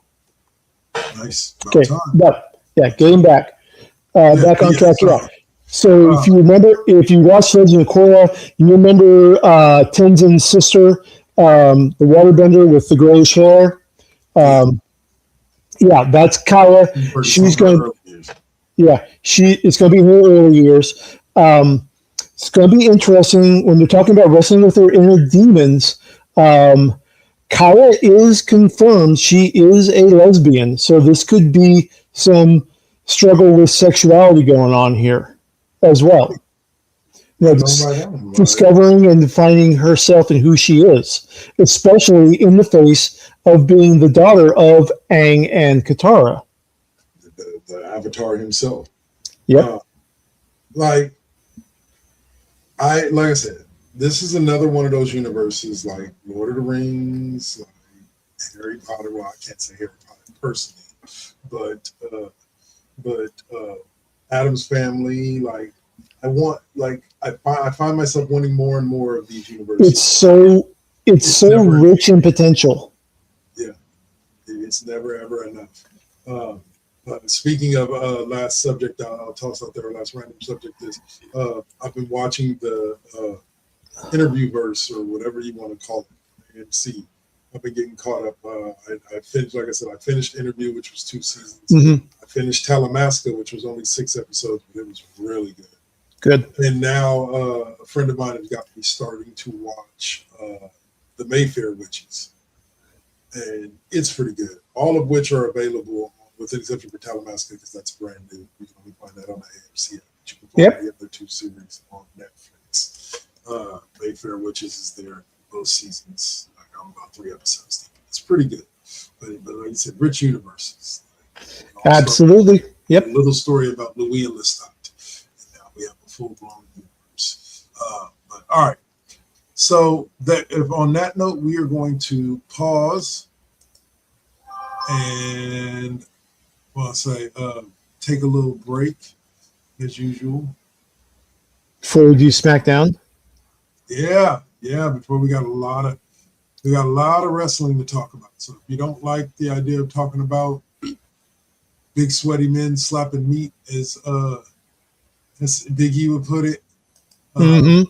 Nice. Okay, but getting back on track. Yeah. So, if you watched Legend of Korra, you remember Tenzin's sister, the waterbender with the grayish hair. That's Kaya. She's going. Yeah, it's going to be in her early years. It's going to be interesting when they're talking about wrestling with her inner demons. Kaya is confirmed she is a lesbian, so this could be some struggle with sexuality going on here as well. Discovering and finding herself and who she is, especially in the face of being the daughter of Aang and Katara. The Avatar himself. Yep. Like I said, this is another one of those universes like Lord of the Rings, like Harry Potter. Well, I can't say Harry Potter personally, but Addams Family. Like I find myself wanting more and more of these universes. It's so rich in potential. Yeah, it's never ever enough. Speaking of last subject, I'll toss out there. Last random subject is I've been watching the Interviewverse or whatever you want to call it, AMC. I've been getting caught up. I finished, like I said, I finished Interview, which was 2 seasons. Mm-hmm. I finished Talamasca, which was only 6 episodes, but it was really good. Good. And now a friend of mine has got me starting to watch The Mayfair Witches, and it's pretty good. All of which are available, with the exception for Talamasca, because that's brand new. You can only find that on the AMC. But you can find the other 2 series on Netflix. Mayfair Witches is there both seasons. I'm about 3 episodes deep. It's pretty good. But like you said, rich universes. Absolutely. Yep. A little story about Louis and Lestat. And now we have a full-blown universe. But all right. So if on that note, we are going to pause and take a little break as usual. Before we do SmackDown? Yeah. Before we got a lot of wrestling to talk about. So if you don't like the idea of talking about big sweaty men slapping meat, as Big E would put it, then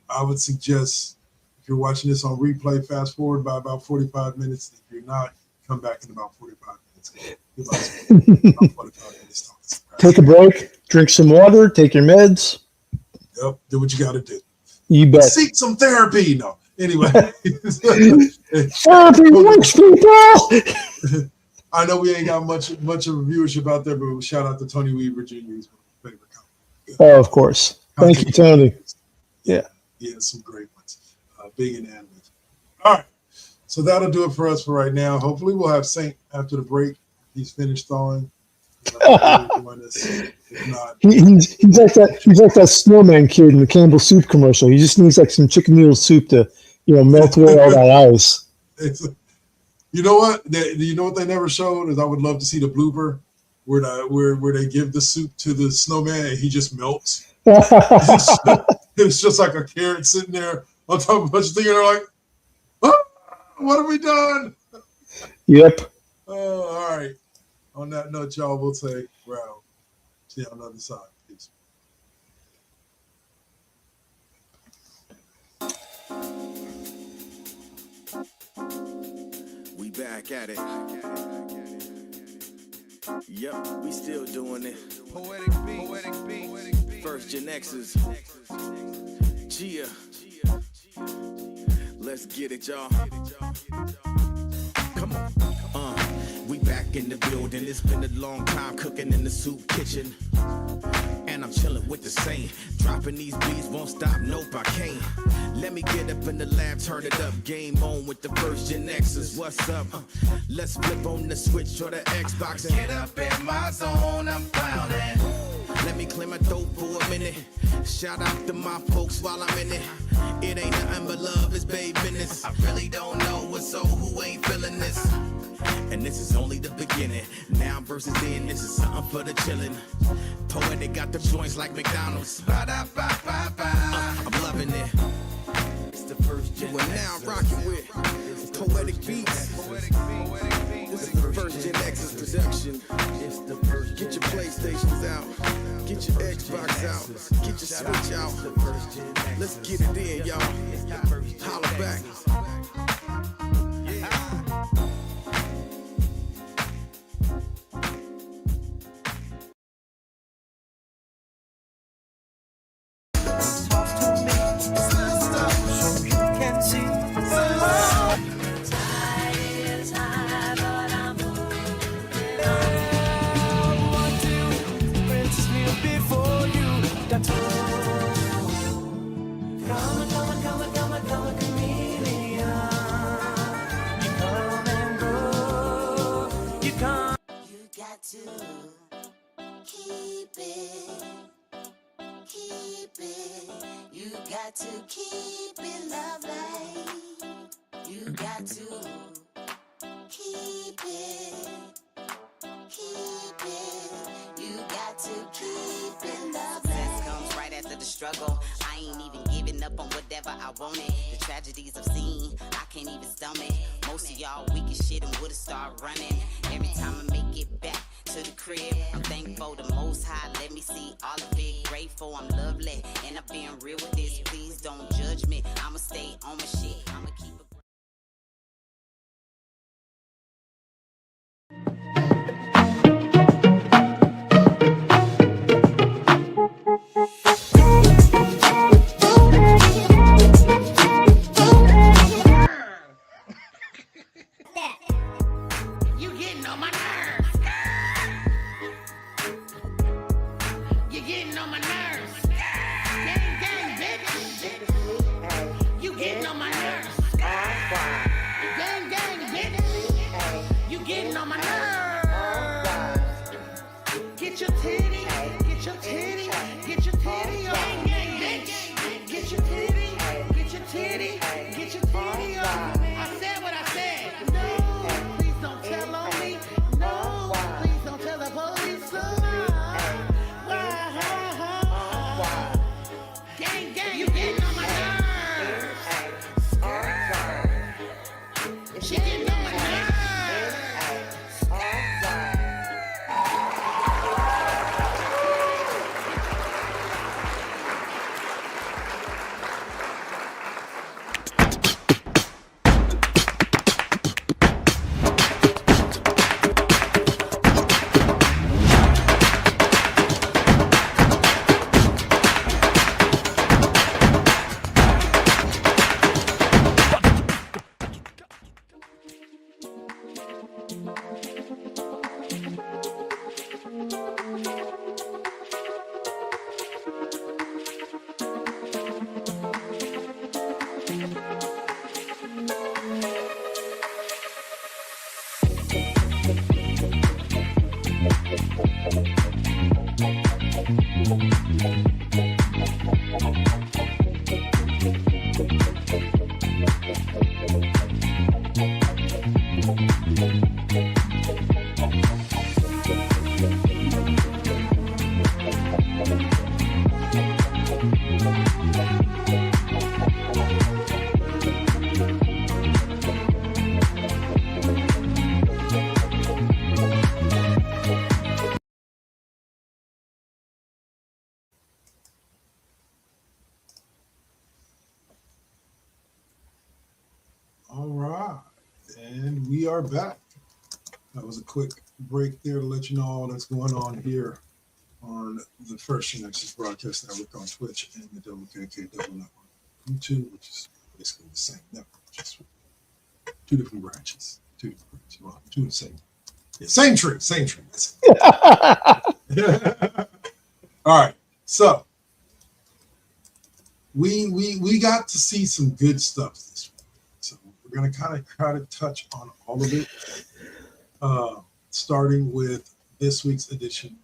I would suggest if you're watching this on replay, fast forward by about 45 minutes. If you're not, come back in about 45 minutes. Take a break, drink some water, take your meds. Yep, do what you got to do. You bet. Seek some therapy. No, anyway. Therapy works, people. I know we ain't got much of a viewership out there, but we'll shout out to Tony Weaver Jr. He's my favorite comic. Oh, of course. Thank you, Tony. Yeah. He has some great ones. Big and animated. All right. So that'll do it for us for right now. Hopefully we'll have Saint after the break. He's finished thawing. If not, he's like that snowman kid in the Campbell soup commercial. He just needs like some chicken noodle soup to, melt away all that ice. You know what? You know what they never showed is I would love to see the blooper where they give the soup to the snowman and he just melts. It's just like a carrot sitting there on top of a bunch of things. And they're like, oh, what have we done? Yep. All right. On that note, y'all, we'll say we're out. See you on the other side. Peace. We back at it. Yep, we still doing it. Poetic beat. First GenXers. Gia. Let's get it, y'all. Come on. We back in the building. It's been a long time cooking in the soup kitchen. And I'm chilling with the Saint. Dropping these beats won't stop, nope, I can't. Let me get up in the lab, turn it up. Game on with the first GenXers. What's up? Let's flip on the switch or the Xbox and get up in my zone, I'm clowning. Let me clear my throat for a minute. Shout out to my folks while I'm in it. It ain't nothing but love, it's babe business. I really don't know what's so who ain't feeling this. And this is only the beginning. Now versus then, this is something for the chillin'. Poetic got the joints like McDonald's. I'm loving it. It's the first gen. We're now rocking with Poetic Beats. This is the first GenXers production. Get your PlayStations out. Get your Xbox out. Get your Switch out. Let's get it in, y'all. Holla back. You got to keep it lovely. You got to keep it. You got to keep it lovely. Success comes right after the struggle. I ain't even giving up on whatever I wanted. The tragedies I've seen, I can't even stomach. Most of y'all weak as shit and would've started running. Every time I make it back to the crib, I'm thankful the Most High let me see all of it. Grateful I'm lovely, and I'm being real with this. Please don't judge me. I'ma stay on my shit. I'ma keep it. You getting on my nerves. You getting on my nerves. Gang, gang, bitch. You getting on my nerves. Gang, gang, bitch. You getting on my nerves. Get your titty, get your titty, get your titty on. Gang, bitch. Get your titty, get your titty, get your titty on. I said what I said. No, please don't tell on me. No, All right, and we are back. That was a quick break there to let you know all that's going on here on the first GenXers broadcast network on Twitch and the WKK Double Network YouTube, which is basically the same network, just two different branches. Well, two the same. Yeah, same tree. That's it. All right, so we got to see some good stuff this week. So we're gonna kind of try to touch on all of it, starting with this week's edition,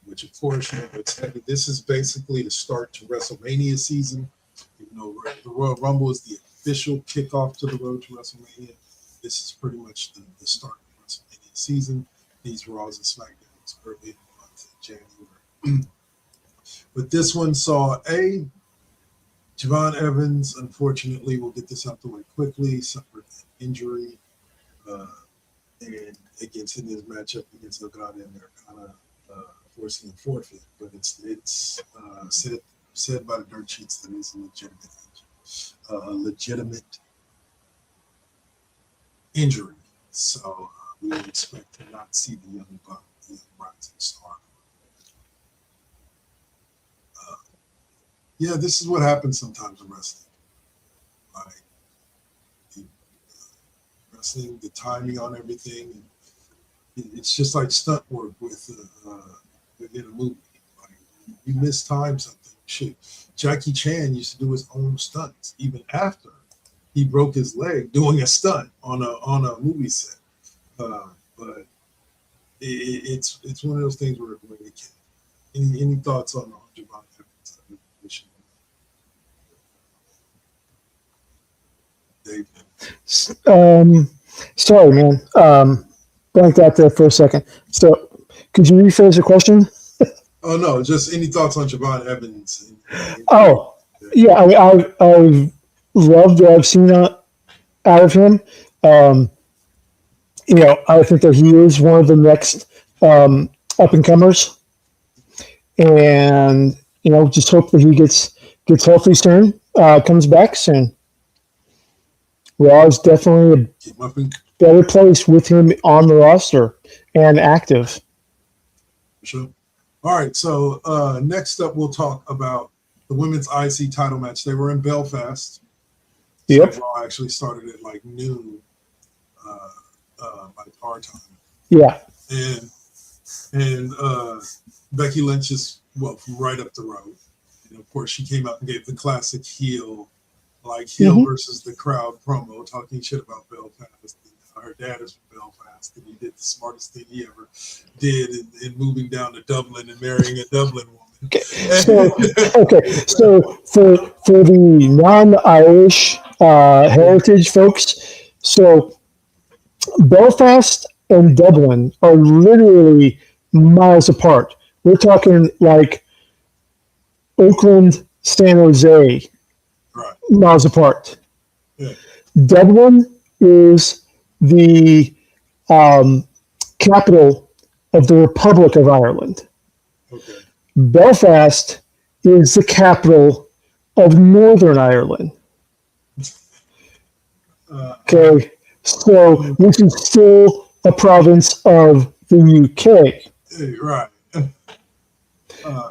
which of course, it's heavy. This is basically the start to WrestleMania season. Even though the Royal Rumble is the official kickoff to the road to WrestleMania, this is pretty much the start of WrestleMania season. These Raws and SmackDowns early in the month of January. But this one saw Javon Evans, unfortunately, we'll get this out the way quickly, suffered an injury, and against in his matchup against Okada, and they're kind of forcing a forfeit. But it's said by the dirt sheets that it's a legitimate injury. So we would expect to not see the young buck, the rising star. Yeah, this is what happens sometimes in wrestling. Like wrestling, the timing on everything. It's just like stunt work within a movie. Like you mistime something. Shit, Jackie Chan used to do his own stunts even after he broke his leg doing a stunt on a movie set. But it's one of those things where it can. Any thoughts on Javon Evans? Dave? Sorry, man. Blanked out there for a second. So, could you rephrase the question? Oh no, just any thoughts on Javon Evans? Yeah. I mean, I've loved what I've seen out of him. I think that he is one of the next up and comers, and just hope that he gets healthy soon, comes back soon. Raw is definitely a better place with him on the roster and active. Sure. All right, so next up we'll talk about the women's IC title match. They were in Belfast. Yep. So Raw actually started at like noon by our time. Yeah. And Becky Lynch is from right up the road. And of course she came out and gave the classic heel versus the crowd promo, talking shit about Belfast. Her dad is from Belfast, and he did the smartest thing he ever did in moving down to Dublin and marrying a Dublin woman. Okay. So for the non-Irish heritage folks, so Belfast and Dublin are literally miles apart. We're talking like Oakland, San Jose, right, miles apart. Yeah. Dublin is the capital of the Republic of Ireland. Okay. Belfast is the capital of Northern Ireland. Okay, so which is still a province of the UK. Right.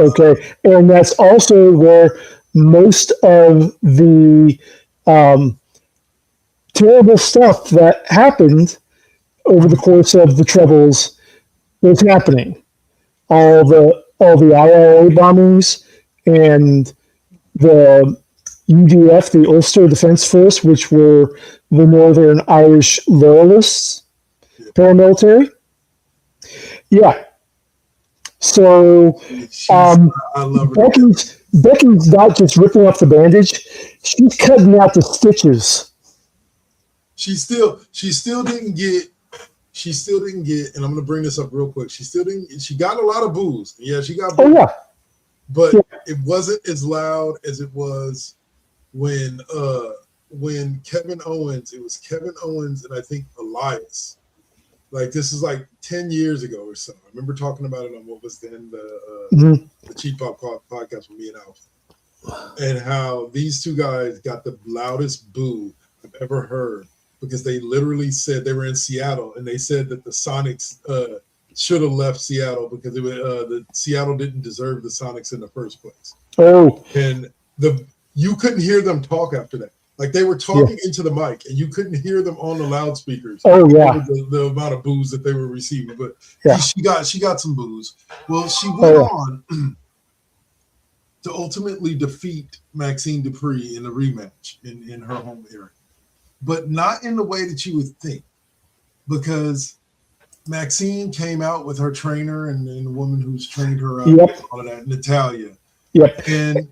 Okay, and that's also where most of the terrible stuff that happened over the course of the Troubles was happening. All the IRA bombings and the UDF, the Ulster Defence Force, which were the Northern Irish Loyalists, paramilitary. Yeah. So I love her. Becky's not just ripping off the bandage; she's cutting out the stitches. She still didn't get, and I'm gonna bring this up real quick. She got a lot of boos. Yeah, she got boos. Oh yeah. But Yeah. it wasn't as loud as it was when Kevin Owens, it was Kevin Owens and I think Elias. Like this is like 10 years ago or so. I remember talking about it on what was then the Cheap Pop podcast with me and Alf. And how these two guys got the loudest boo I've ever heard because they literally said they were in Seattle and they said that the Sonics should have left Seattle because it was, the Seattle didn't deserve the Sonics in the first place. Oh. And you couldn't hear them talk after that. Like they were talking into the mic, and you couldn't hear them on the loudspeakers. Oh yeah, the amount of boos that they were receiving. But she got some boos. Well, she went on to ultimately defeat Maxine Dupree in a rematch in her home area, but not in the way that you would think, because Maxine came out with her trainer and the woman who's trained her up, and all of that, Natalia. Yep. And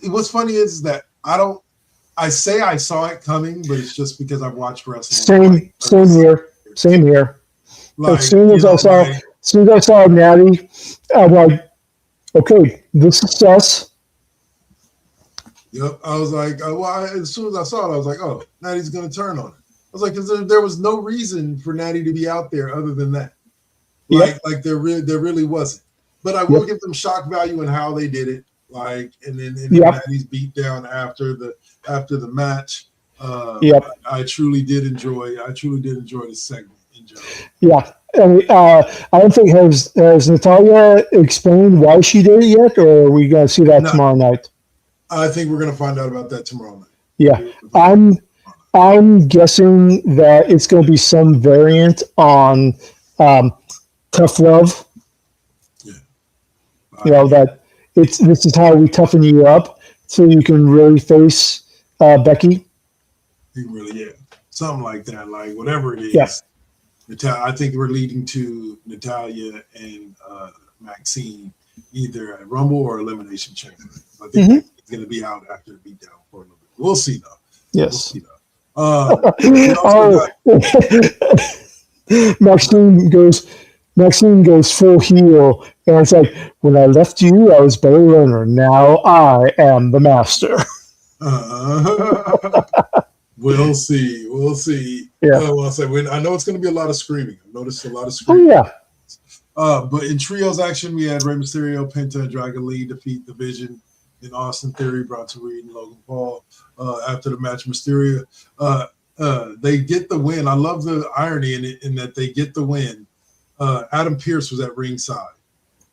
what's funny is that I say I saw it coming, but it's just because I've watched wrestling. Same here. Like, as soon as I saw Natty, I'm like, okay, this is us. Yep. I was like, as soon as I saw it, I was like, oh, Natty's going to turn on it. I was like, because there was no reason for Natty to be out there other than that. Like there really wasn't. But I will give them shock value in how they did it. Like, and then Natty's beat down after the match. I truly did enjoy the segment in general. Yeah. And I don't think has Natalia explained why she did it yet, or are we gonna see that tomorrow night? I think we're gonna find out about that tomorrow night. Yeah. I'm guessing that it's gonna be some variant on tough love. Yeah. That this is how we toughen you up so you can really face Becky. Something like that, like whatever it is. Yes. I think we're leading to Natalia and Maxine either at Rumble or Elimination Chamber. I think it's going to be out after the beatdown for a little bit. We'll see though. Yes. We'll see, Maxine goes full heel, and it's like, when I left you, I was Barry Lerner. Now I am the master. We'll see. Yeah. I know it's going to be a lot of screaming. I've noticed a lot of screaming. Oh yeah. But in trios action, we had Rey Mysterio, Penta, and Dragon Lee defeat the Vision and Austin Theory, Bronson Reed, and Logan Paul. After the match, Mysterio, they get the win. I love the irony in it, in that they get the win. Adam Pearce was at ringside.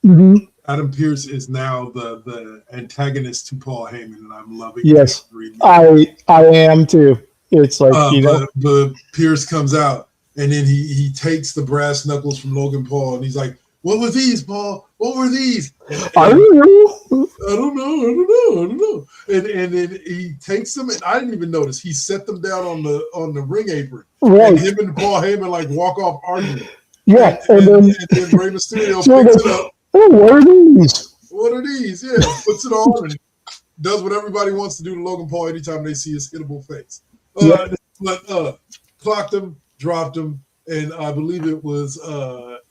Mm-hmm. Adam Pearce is now the antagonist to Paul Heyman, and I'm loving it. Yes, I am too. It's like, but Pearce comes out, and then he takes the brass knuckles from Logan Paul, and he's like, "What were these, Paul? What were these?" I don't know. And then he takes them, and I didn't even notice. He set them down on the ring apron. Right. And him and Paul Heyman like walk off arguing. Yeah, and then Rey Mysterio picks it up. Oh, what are these? What are these? Yeah, puts it on and does what everybody wants to do to Logan Paul anytime they see his hittable face. But clocked him, dropped him, and I believe it was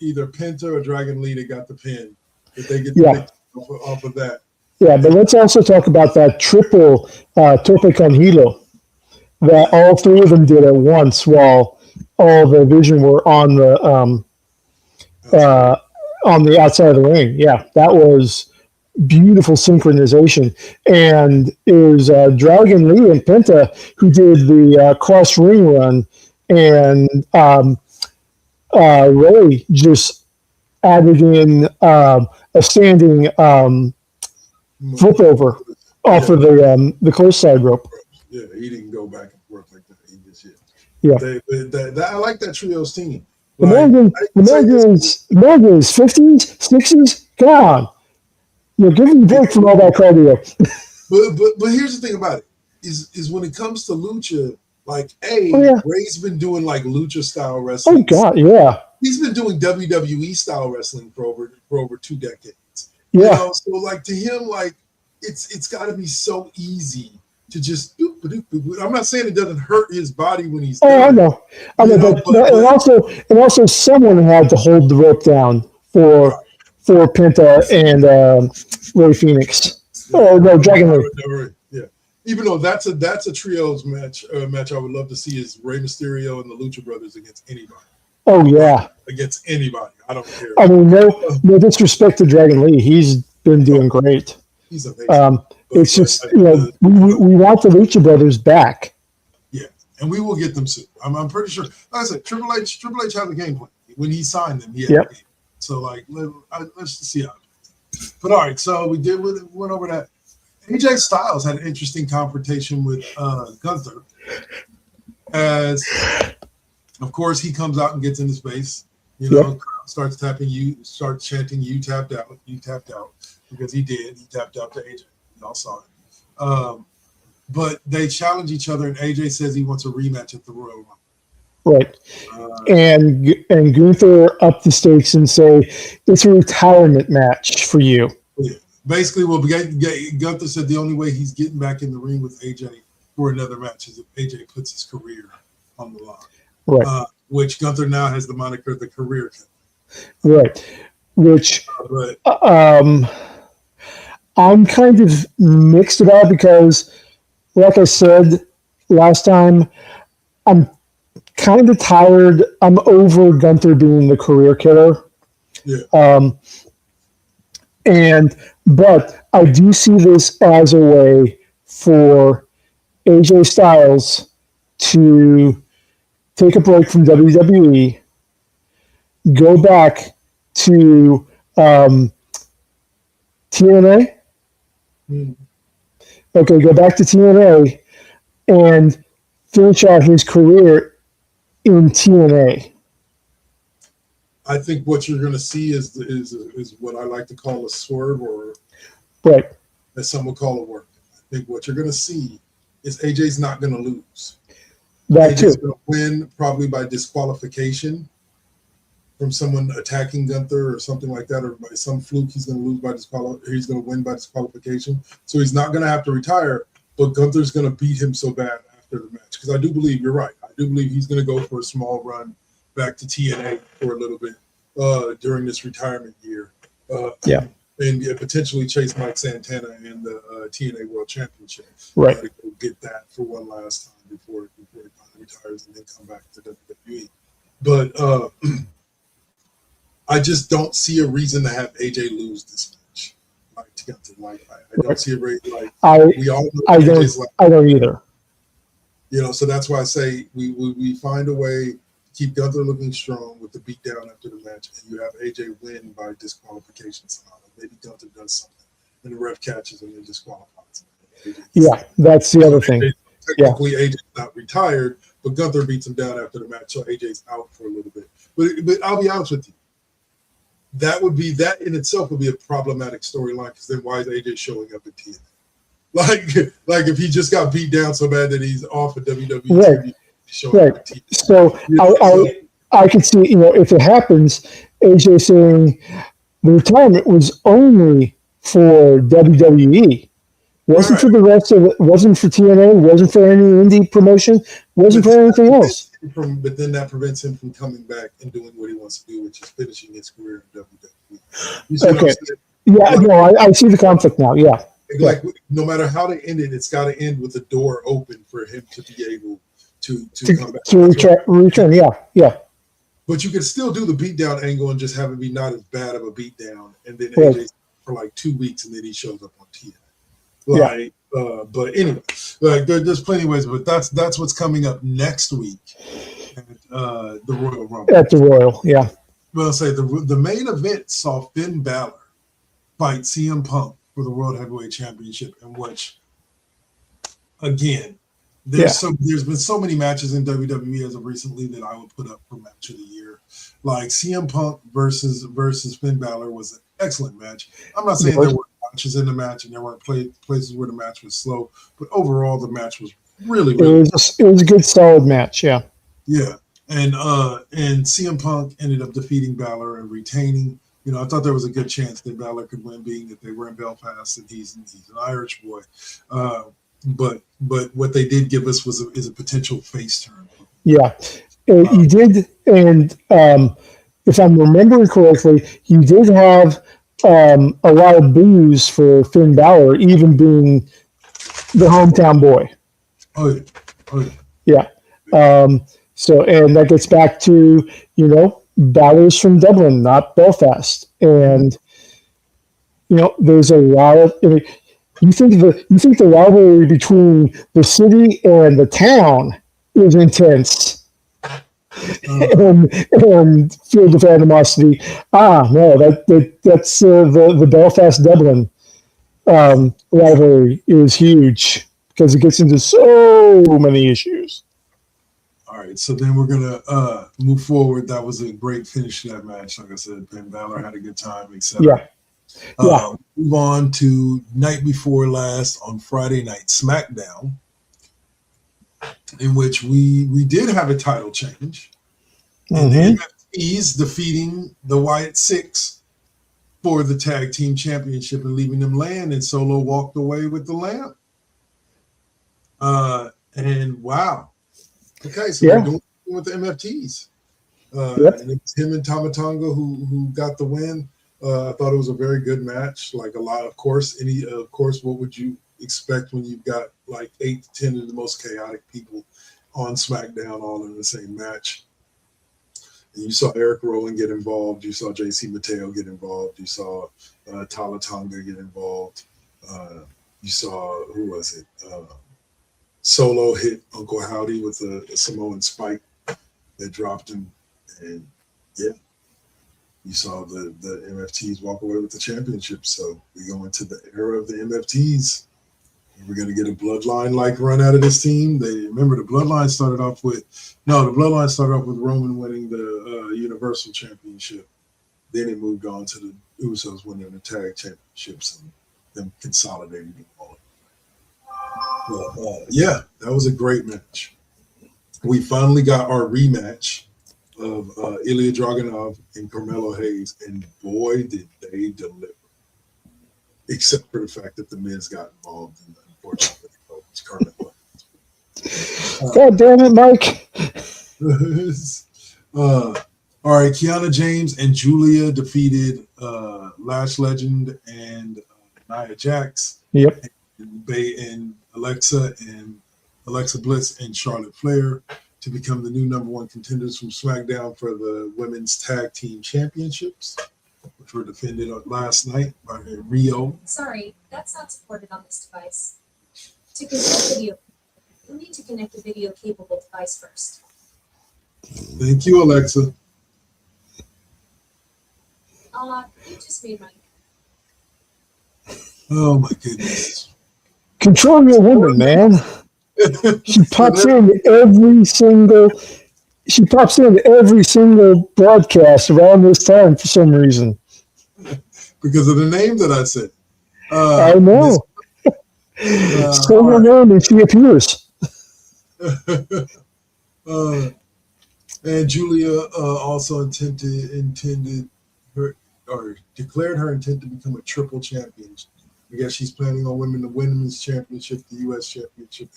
either Penta or Dragon Lee that got the pin. That they get the off of that. Yeah, but let's also talk about that triple Tope con Hilo that all three of them did at once while all the Vision were on the outside of the ring. Yeah, that was beautiful synchronization. And it was Dragon Lee and Penta who did the cross ring run, and Ray just added in a standing flip over off of the close side rope. Yeah, he didn't go back and forth like that. He just I like that trios team. The Morgans, 50s, 60s, come on. Give me a break from all that cardio. But here's the thing about it, is when it comes to lucha, like Ray's been doing like lucha style wrestling. Oh God, yeah. he's been doing WWE style wrestling for over 2 decades. Yeah. You know, so like to him, like it's got to be so easy to just. I'm not saying it doesn't hurt his body when he's. I know, but and also someone had to hold the rope down for Penta and Ray Phoenix. Oh no, Dragon Lee. Yeah. Even though that's a trios match I would love to see is Rey Mysterio and the Lucha Brothers against anybody. Oh yeah, against anybody. I don't care. I mean, no disrespect to Dragon Lee. He's been doing great. He's amazing. It's just we want the Lucha Brothers back. Yeah, and we will get them soon. I'm pretty sure. Like I said, Triple H has a game plan. When he signed them, he had a game. So like, let's just see how. But all right, so we went over that. AJ Styles had an interesting confrontation with Gunther, as of course he comes out and gets in his face. You know, starts chanting, "You tapped out, you tapped out," because he did. He tapped out to AJ. Y'all saw it. But they challenge each other, and AJ says he wants a rematch at the Royal Rumble. Right. And Gunther up the stakes and say, it's a retirement match for you. Yeah. Basically, Gunther said the only way he's getting back in the ring with AJ for another match is if AJ puts his career on the line. Right. Which Gunther now has the moniker the career killer. Right. Which I'm kind of mixed about because, like I said last time, I'm kind of tired. I'm over Gunther being the career killer. Yeah. But I do see this as a way for AJ Styles to take a break from WWE, go back to TNA. Okay, go back to TNA and finish out his career in TNA. I think what you're going to see is what I like to call a swerve, or as some would call a work. I think what you're going to see is AJ's not going to lose. AJ's going to win probably by disqualification from someone attacking Gunther or something like that, or by some fluke he's going to lose by he's going to win by disqualification. So he's not going to have to retire, but Gunther's going to beat him so bad after the match. Because I do believe you're right. I do believe he's going to go for a small run back to TNA for a little bit during this retirement year. And potentially chase Mike Santana in the TNA World Championship. Right. To go get that for one last time before he finally retires and then come back to WWE. But I just don't see a reason to have AJ lose this match. I don't see a reason. We all know I don't either. You know, so that's why I say we find a way to keep Gunther looking strong with the beatdown after the match, and you have AJ win by disqualification somehow. Maybe Gunther does something, and the ref catches him and disqualifies him. Yeah, that's the other thing. Technically, AJ's not retired, but Gunther beats him down after the match, so AJ's out for a little bit. But I'll be honest with you, that in itself would be a problematic storyline, because then why is AJ showing up at TNA? Like if he just got beat down so bad that he's off of WWE, right? So I could see, if it happens, AJ saying the retirement was only for WWE, wasn't for the rest of it, wasn't for TNA, wasn't for any indie promotion, wasn't for anything else. But then that prevents him from coming back and doing what he wants to do, which is finishing his career in WWE. Okay. Yeah, no, I see the conflict now. Yeah. Like no matter how they end it, it's got to end with the door open for him to be able to come back. To return, yeah. But you can still do the beatdown angle and just have it be not as bad of a beatdown, and then AJ for like 2 weeks, and then he shows up on TNA. But anyway, there's plenty of ways. But that's what's coming up next week at the Royal Rumble. At the Royal, yeah. Well, I'll say the main event saw Finn Balor fight CM Punk for the World Heavyweight Championship, in which, again, there's been so many matches in WWE as of recently that I would put up for match of the year. Like CM Punk versus Finn Balor was an excellent match. I'm not saying there were matches in the match and there weren't places where the match was slow, but overall the match was really, really it was a good solid match. Yeah. Yeah. And CM Punk ended up defeating Balor and retaining. You know, I thought there was a good chance that Balor could win, being that they were in Belfast and he's an Irish boy. But what they did give us is a potential face turn. Yeah, he did, and if I'm remembering correctly, he did have a lot of boos for Finn Balor, even being the hometown boy. Oh yeah. Yeah. So, and that gets back to, you know, Balor's from Dublin, not Belfast, and you know, there's a lot of. I mean, you think the rivalry between the city and the town is intense, and filled with animosity. No, that's the Belfast Dublin rivalry is huge because it gets into so many issues. All right, so then we're gonna move forward. That was a great finish to that match. Like I said, Finn Balor had a good time, etc. Yeah. Move on to night before last on Friday Night SmackDown, in which we did have a title change. And the NFTs defeating the Wyatt Six for the tag team championship and leaving them land, and Solo walked away with the lamp. And wow. Okay, so we're doing with the MFTs. And it was him and Tama Tonga who got the win. I thought it was a very good match. Like a lot, of course, what would you expect when you've got like 8 to 10 of the most chaotic people on SmackDown all in the same match? And you saw Eric Rowan get involved. You saw JC Mateo get involved. You saw Tama Tonga get involved. You saw, who was it? Solo hit Uncle Howdy with a Samoan spike that dropped him. And yeah, you saw the MFTs walk away with the championship. So we go into the era of the MFTs. We're going to get a bloodline-like run out of this team. The bloodline started off with Roman winning the Universal Championship. Then it moved on to the Usos winning the tag championships and them consolidating it all. Yeah, that was a great match. We finally got our rematch of Ilya Dragunov and Carmelo Hayes, and boy, did they deliver. Except for the fact that the Miz got involved, and unfortunately, it's Carmelo. God damn it, Mike. All right, Kiana James and Julia defeated Lash Legend and Nia Jax. Yep. And Alexa Bliss and Charlotte Flair to become the new number one contenders from SmackDown for the Women's Tag Team Championships, which were defended last night by Rio. Sorry, that's not supported on this device. To connect video, you'll need to connect a video-capable device first. Thank you, Alexa. You just made mine. Oh my goodness. Control your woman, man. She pops in every single broadcast around this time for some reason. Because of the name that I said. I know. So well known, and she appears. And Julia also declared her intent to become a triple champion. I guess she's planning on winning the Women's Championship, the U.S. Championship,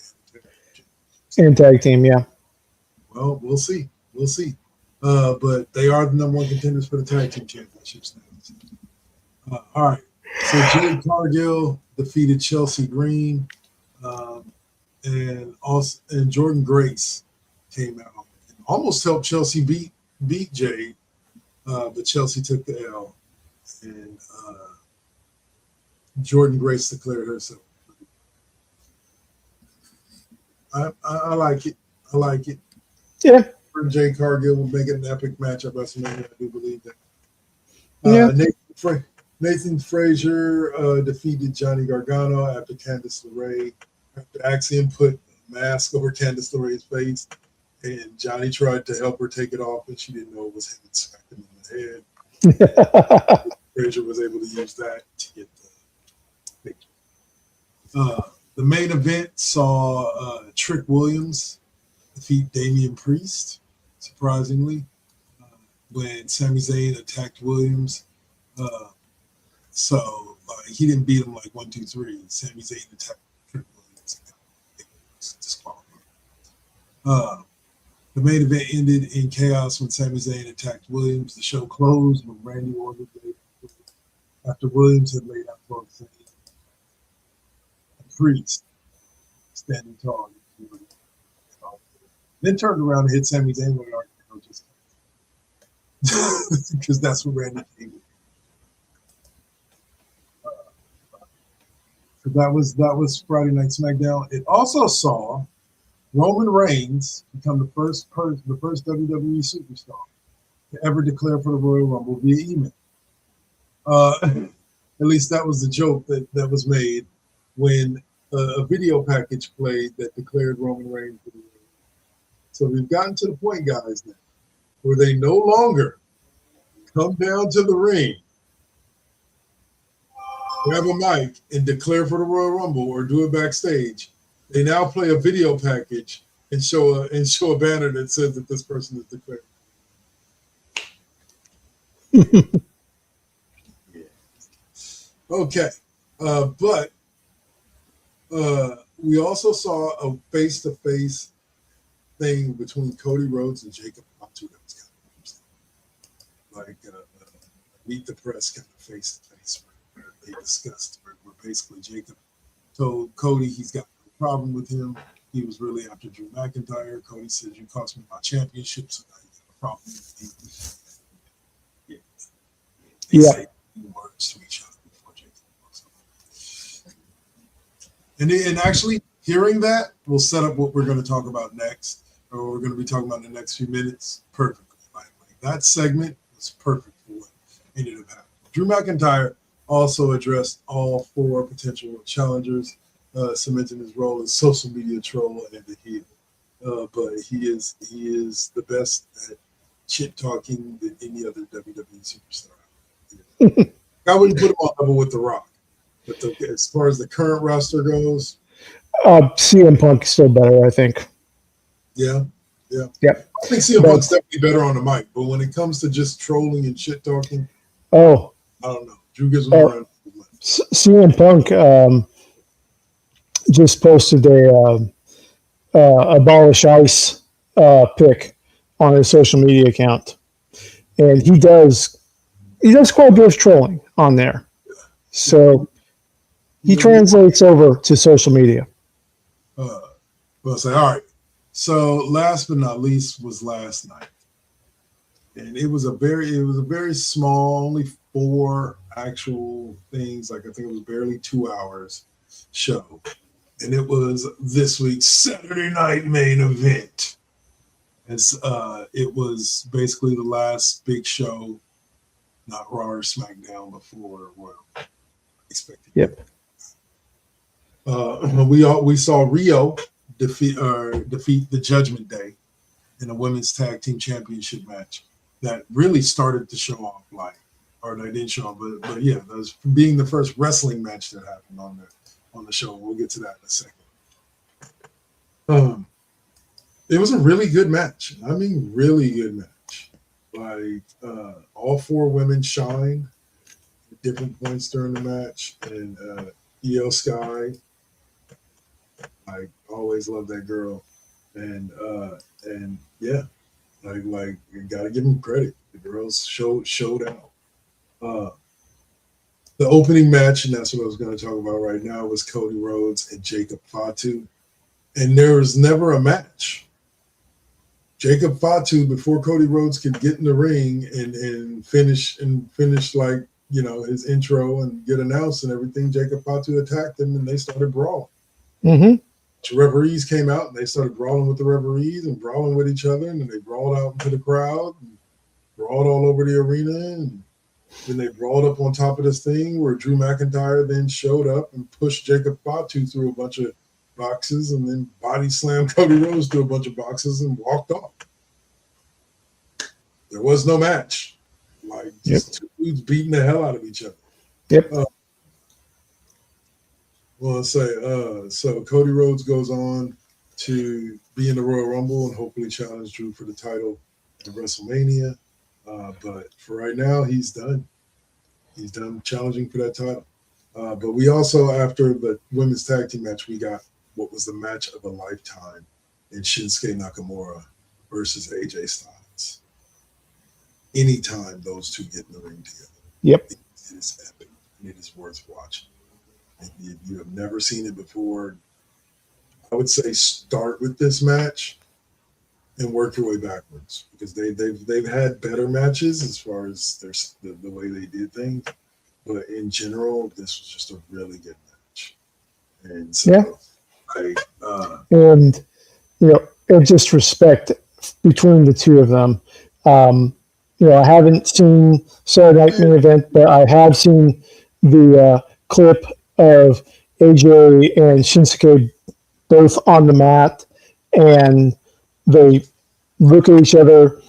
and tag team. Yeah. Well, we'll see. But they are the number one contenders for the tag team championships now. All right. So Jade Cargill defeated Chelsea Green, and Jordan Grace came out and almost helped Chelsea beat Jade, but Chelsea took the L, and Jordan Grace declared herself. I like it. Yeah. Jade Cargill will make it an epic match at WrestleMania. I do believe that. Yeah. Nathan Frazier defeated Johnny Gargano after Candice LeRae. After Axiom put a mask over Candice LeRae's face, and Johnny tried to help her take it off, and she didn't know it was him and smacked him in the head. Frazier was able to use that to get the victory. The main event saw Trick Williams defeat Damian Priest. surprisingly, when Sami Zayn attacked Williams. So he didn't beat him like 1, 2, 3. Sami Zayn attacked Williams and got disqualified. The main event ended in chaos when Sami Zayn attacked Williams. The show closed when Randy Orton laid out after Williams had laid out both Zayn and Priest standing tall. Then turned around and hit Sami Zayn with an RKO just because that's what Randy came with. So that was Friday Night SmackDown. It also saw Roman Reigns become the first WWE superstar to ever declare for the Royal Rumble via email. At least that was the joke that was made when a video package played that declared Roman Reigns for the Royal Rumble. So we've gotten to the point, guys, now where they no longer come down to the ring, grab a mic, and declare for the Royal Rumble or do it backstage. They now play a video package and show a banner that says that this person is declared. Okay, but we also saw a face-to-face thing between Cody Rhodes and Jacob Fatu that was kind of interesting. Like meet the press kind of face-to-face where they discussed where basically Jacob told Cody he's got no problem with him. He was really after Drew McIntyre. Cody says, "You cost me my championship, so now you got a problem with me." They say words to each other before Jacob walks up. And actually, hearing that will set up what we're going to talk about next, or what we're going to be talking about in the next few minutes perfectly. Like that segment was perfect for what ended up happening. Drew McIntyre also addressed all 4 potential challengers, cementing his role as social media troll and the heel. But he is the best at shit talking than any other WWE superstar. I wouldn't put him on level with The Rock, but as far as the current roster goes, CM Punk is still better, I think. Yeah. Yep. I think CM Punk's definitely better on the mic, but when it comes to just trolling and shit talking, I don't know. Drew gives him around. CM Punk just posted a abolish ICE pic on his social media account, and he does quite a bit of trolling on there. So he translates over to social media. Well, say all right. So last but not least was last night, and it was a very small, only 4 actual things. Like I think it was barely 2 hours show, and it was this week's Saturday night main event. It was basically the last big show, not Raw or SmackDown before Royal. Expected. Yep. We saw Rio defeat the Judgment Day in a women's tag team championship match that really started to show off or they didn't show off, but yeah, that was being the first wrestling match that happened on the show. We'll get to that in a second. It was a really good match. I mean, really good match. Like all 4 women shined at different points during the match, and Io Sky, I always love that girl, and yeah, like you gotta give them credit. The girls showed out. The opening match, and that's what I was going to talk about right now, was Cody Rhodes and Jacob Fatu, and there was never a match. Jacob Fatu, before Cody Rhodes could get in the ring and finish like his intro and get announced and everything, Jacob Fatu attacked him and they started brawling. Mm-hmm. The referees came out and they started brawling with the referees and brawling with each other, and then they brawled out into the crowd and brawled all over the arena, and then they brawled up on top of this thing where Drew McIntyre then showed up and pushed Jacob Fatu through a bunch of boxes and then body slammed Cody Rhodes through a bunch of boxes and walked off. There was no match. Like just 2 dudes beating the hell out of each other. Yep. So Cody Rhodes goes on to be in the Royal Rumble and hopefully challenge Drew for the title at WrestleMania. But for right now, he's done. He's done challenging for that title. But we also, after the women's tag team match, we got what was the match of a lifetime in Shinsuke Nakamura versus AJ Styles. Anytime those two get in the ring together, Yep. it is epic and it is worth watching. If you have never seen it before, I would say start with this match and work your way backwards, because they've had better matches as far as the way they did things, but in general, this was just a really good match. And so, Yeah. And and just respect between the two of them. I haven't seen Saturday Night Main Event, but I have seen the clip of AJ and Shinsuke both on the mat, and they look at each other,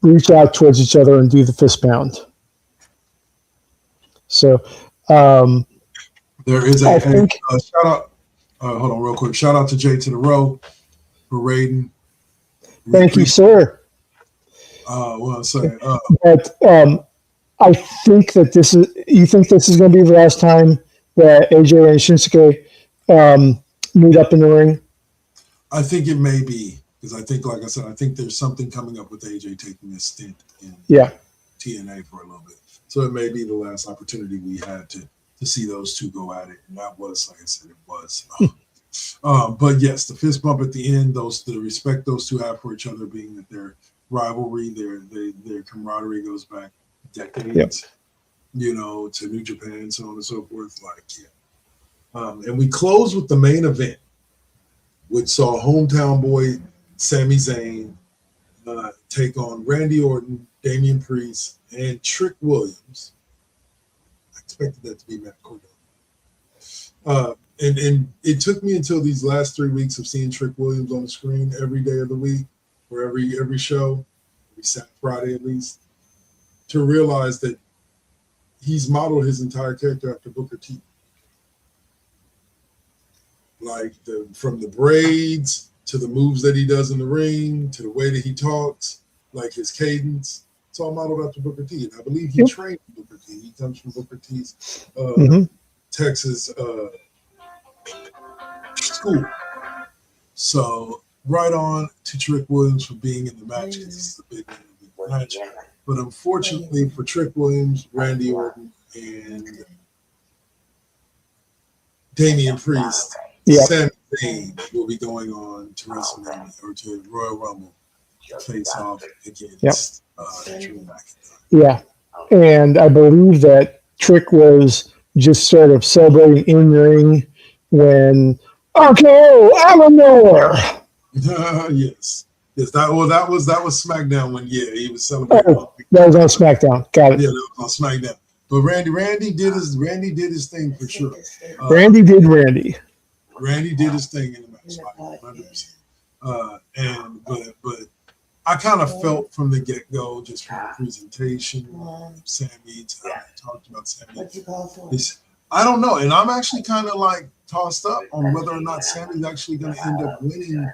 reach out towards each other, and do the fist pound. So there is I think shout out. Hold on, real quick. Shout out to Jay to the Row for raiding. Thank you, sir. But I think that this is. You think this is going to be the last time that AJ and Shinsuke meet up in the ring? I think it may be, because I think, like I said, I think there's something coming up with AJ taking a stint in TNA for a little bit. So it may be the last opportunity we had to see those two go at it, and that was, like I said, it was. But yes, the fist bump at the end, the respect those two have for each other, being that their rivalry, their camaraderie goes back decades, to New Japan, so on and so forth. And we close with the main event, which saw hometown boy Sami Zayn take on Randy Orton, Damian Priest, and Trick Williams. I expected that to be Matt Cardona. And it took me until these last 3 weeks of seeing Trick Williams on the screen every day of the week, or every show, every Friday at least, to realize that he's modeled his entire character after Booker T. Like from the braids to the moves that he does in the ring to the way that he talks, like his cadence, it's all modeled after Booker T. And I believe he trained Booker T. He comes from Booker T's Texas school. So right on to Trick Williams for being in the match, because this is a big match. But unfortunately for Trick Williams, Randy Orton, and Damian Priest, Sami Zayn will be going on to WrestleMania or to Royal Rumble face off against Drew McIntyre. Yeah, and I believe that Trick was just sort of celebrating in ring when out of nowhere. Yes. That was SmackDown when he was celebrating. Oh, that was on SmackDown. Got it. Yeah, that was on SmackDown. But Randy did his thing for sure. Randy did Randy. Randy did his thing in the match, 100%. But I kind of felt from the get-go, just from the presentation, Sammy talked about Sammy. I don't know, and I'm actually kind of like tossed up on whether or not Sammy's actually going to end up winning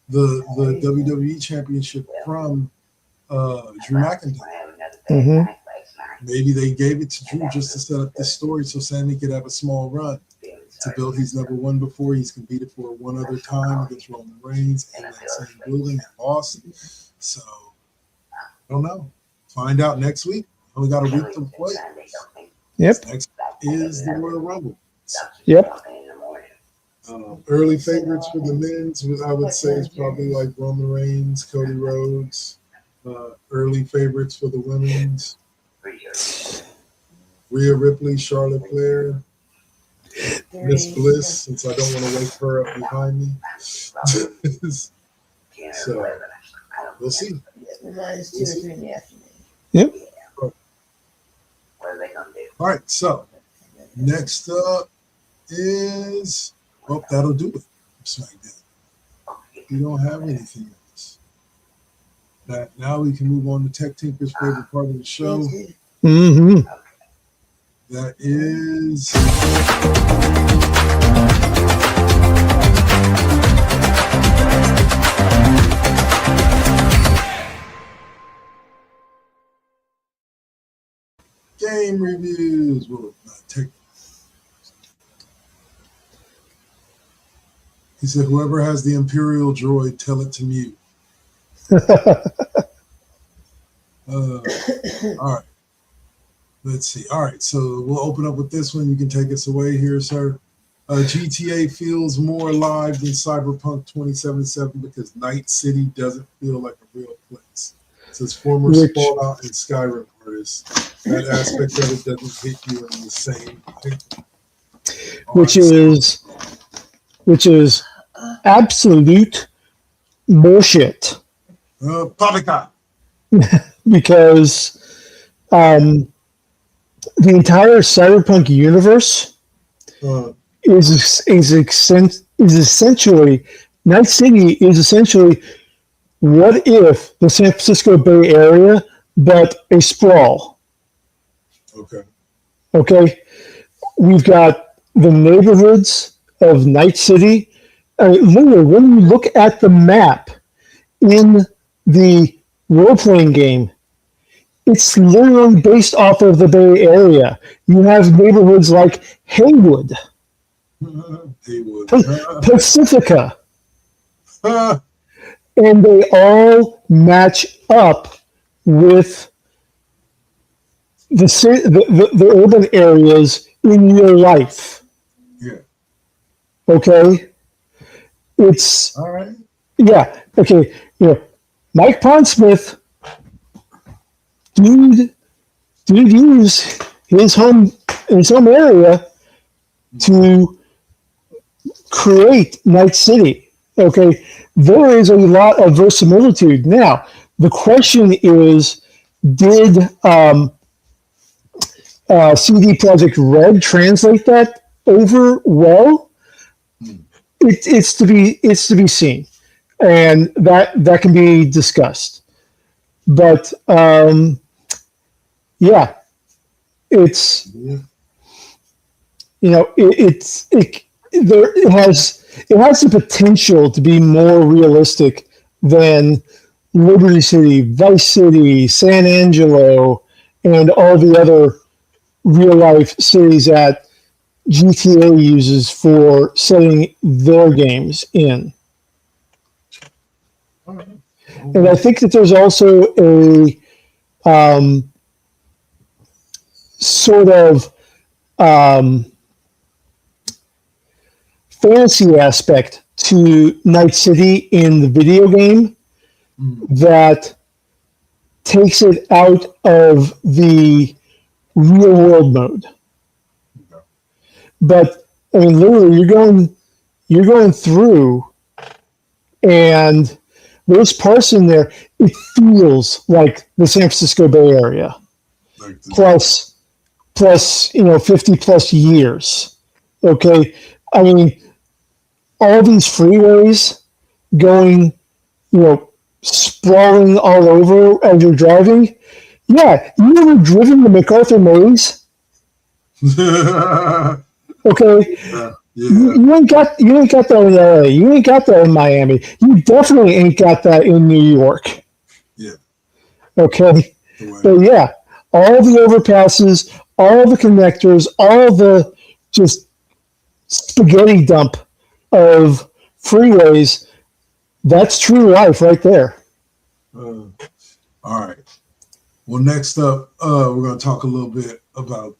the WWE Championship from Drew McIntyre. Mm-hmm. Maybe they gave it to Drew just to set up this story so Sammy could have a small run to build. He's never won before. He's competed for one other time against Roman Reigns in that same building in Boston. So, I don't know. Find out next week. Only got a week to play. Yep. Next is the Royal Rumble. Yep. Early favorites for the men's, I would say, is probably like Roman Reigns, Cody Rhodes. Early favorites for the women's, Rhea Ripley, Charlotte Flair, Miss Bliss, since I don't want to wake her up behind me. So we'll see. Yep. All right. So next up is that'll do it. SmackDown. We don't have anything else. Now we can move on to Tech Tinker's favorite part of the show. Mm-hmm. That is game reviews. Well, not tech. He said, "Whoever has the Imperial droid, tell it to mute." All right. Let's see. All right, so we'll open up with this one. You can take us away here, sir. GTA feels more alive than Cyberpunk 2077 because Night City doesn't feel like a real place. Says former Fallout and Skyrim artist. That aspect of it doesn't hit you in the same way. Which is absolute bullshit. Poppycock. Because the entire Cyberpunk universe is essentially Night City is essentially what if the San Francisco Bay Area, but a sprawl. Okay. We've got the neighborhoods of Night City. Literally, when you look at the map in the role-playing game, it's literally based off of the Bay Area. You have neighborhoods like Haywood, Pacifica, and they all match up with the urban areas in your life. Yeah. Okay? It's... All right. Yeah. Okay. Mike Pondsmith, dude used his home area to create Night City. Okay, there is a lot of verisimilitude. Now, the question is, did CD Projekt Red translate that over well? It's to be seen, and that can be discussed. But yeah, it's it has the potential to be more realistic than Liberty City, Vice City, San Angelo, and all the other real life cities that GTA uses for setting their games in. And I think that there's also a sort of fantasy aspect to Night City in the video game that takes it out of the real world mode. But I mean, literally, you're going through, and there's parts in there. It feels like the San Francisco Bay Area, plus 50 plus years. Okay, I mean, all these freeways going, sprawling all over as you're driving. Yeah, you ever driven the MacArthur Maze? Okay, Yeah. you ain't got that in LA. You ain't got that in Miami. You definitely ain't got that in New York. Yeah. Okay, Right. but yeah, all the overpasses, all the connectors, all the just spaghetti dump of freeways. That's true life right there. All right. Well, next up, we're going to talk a little bit about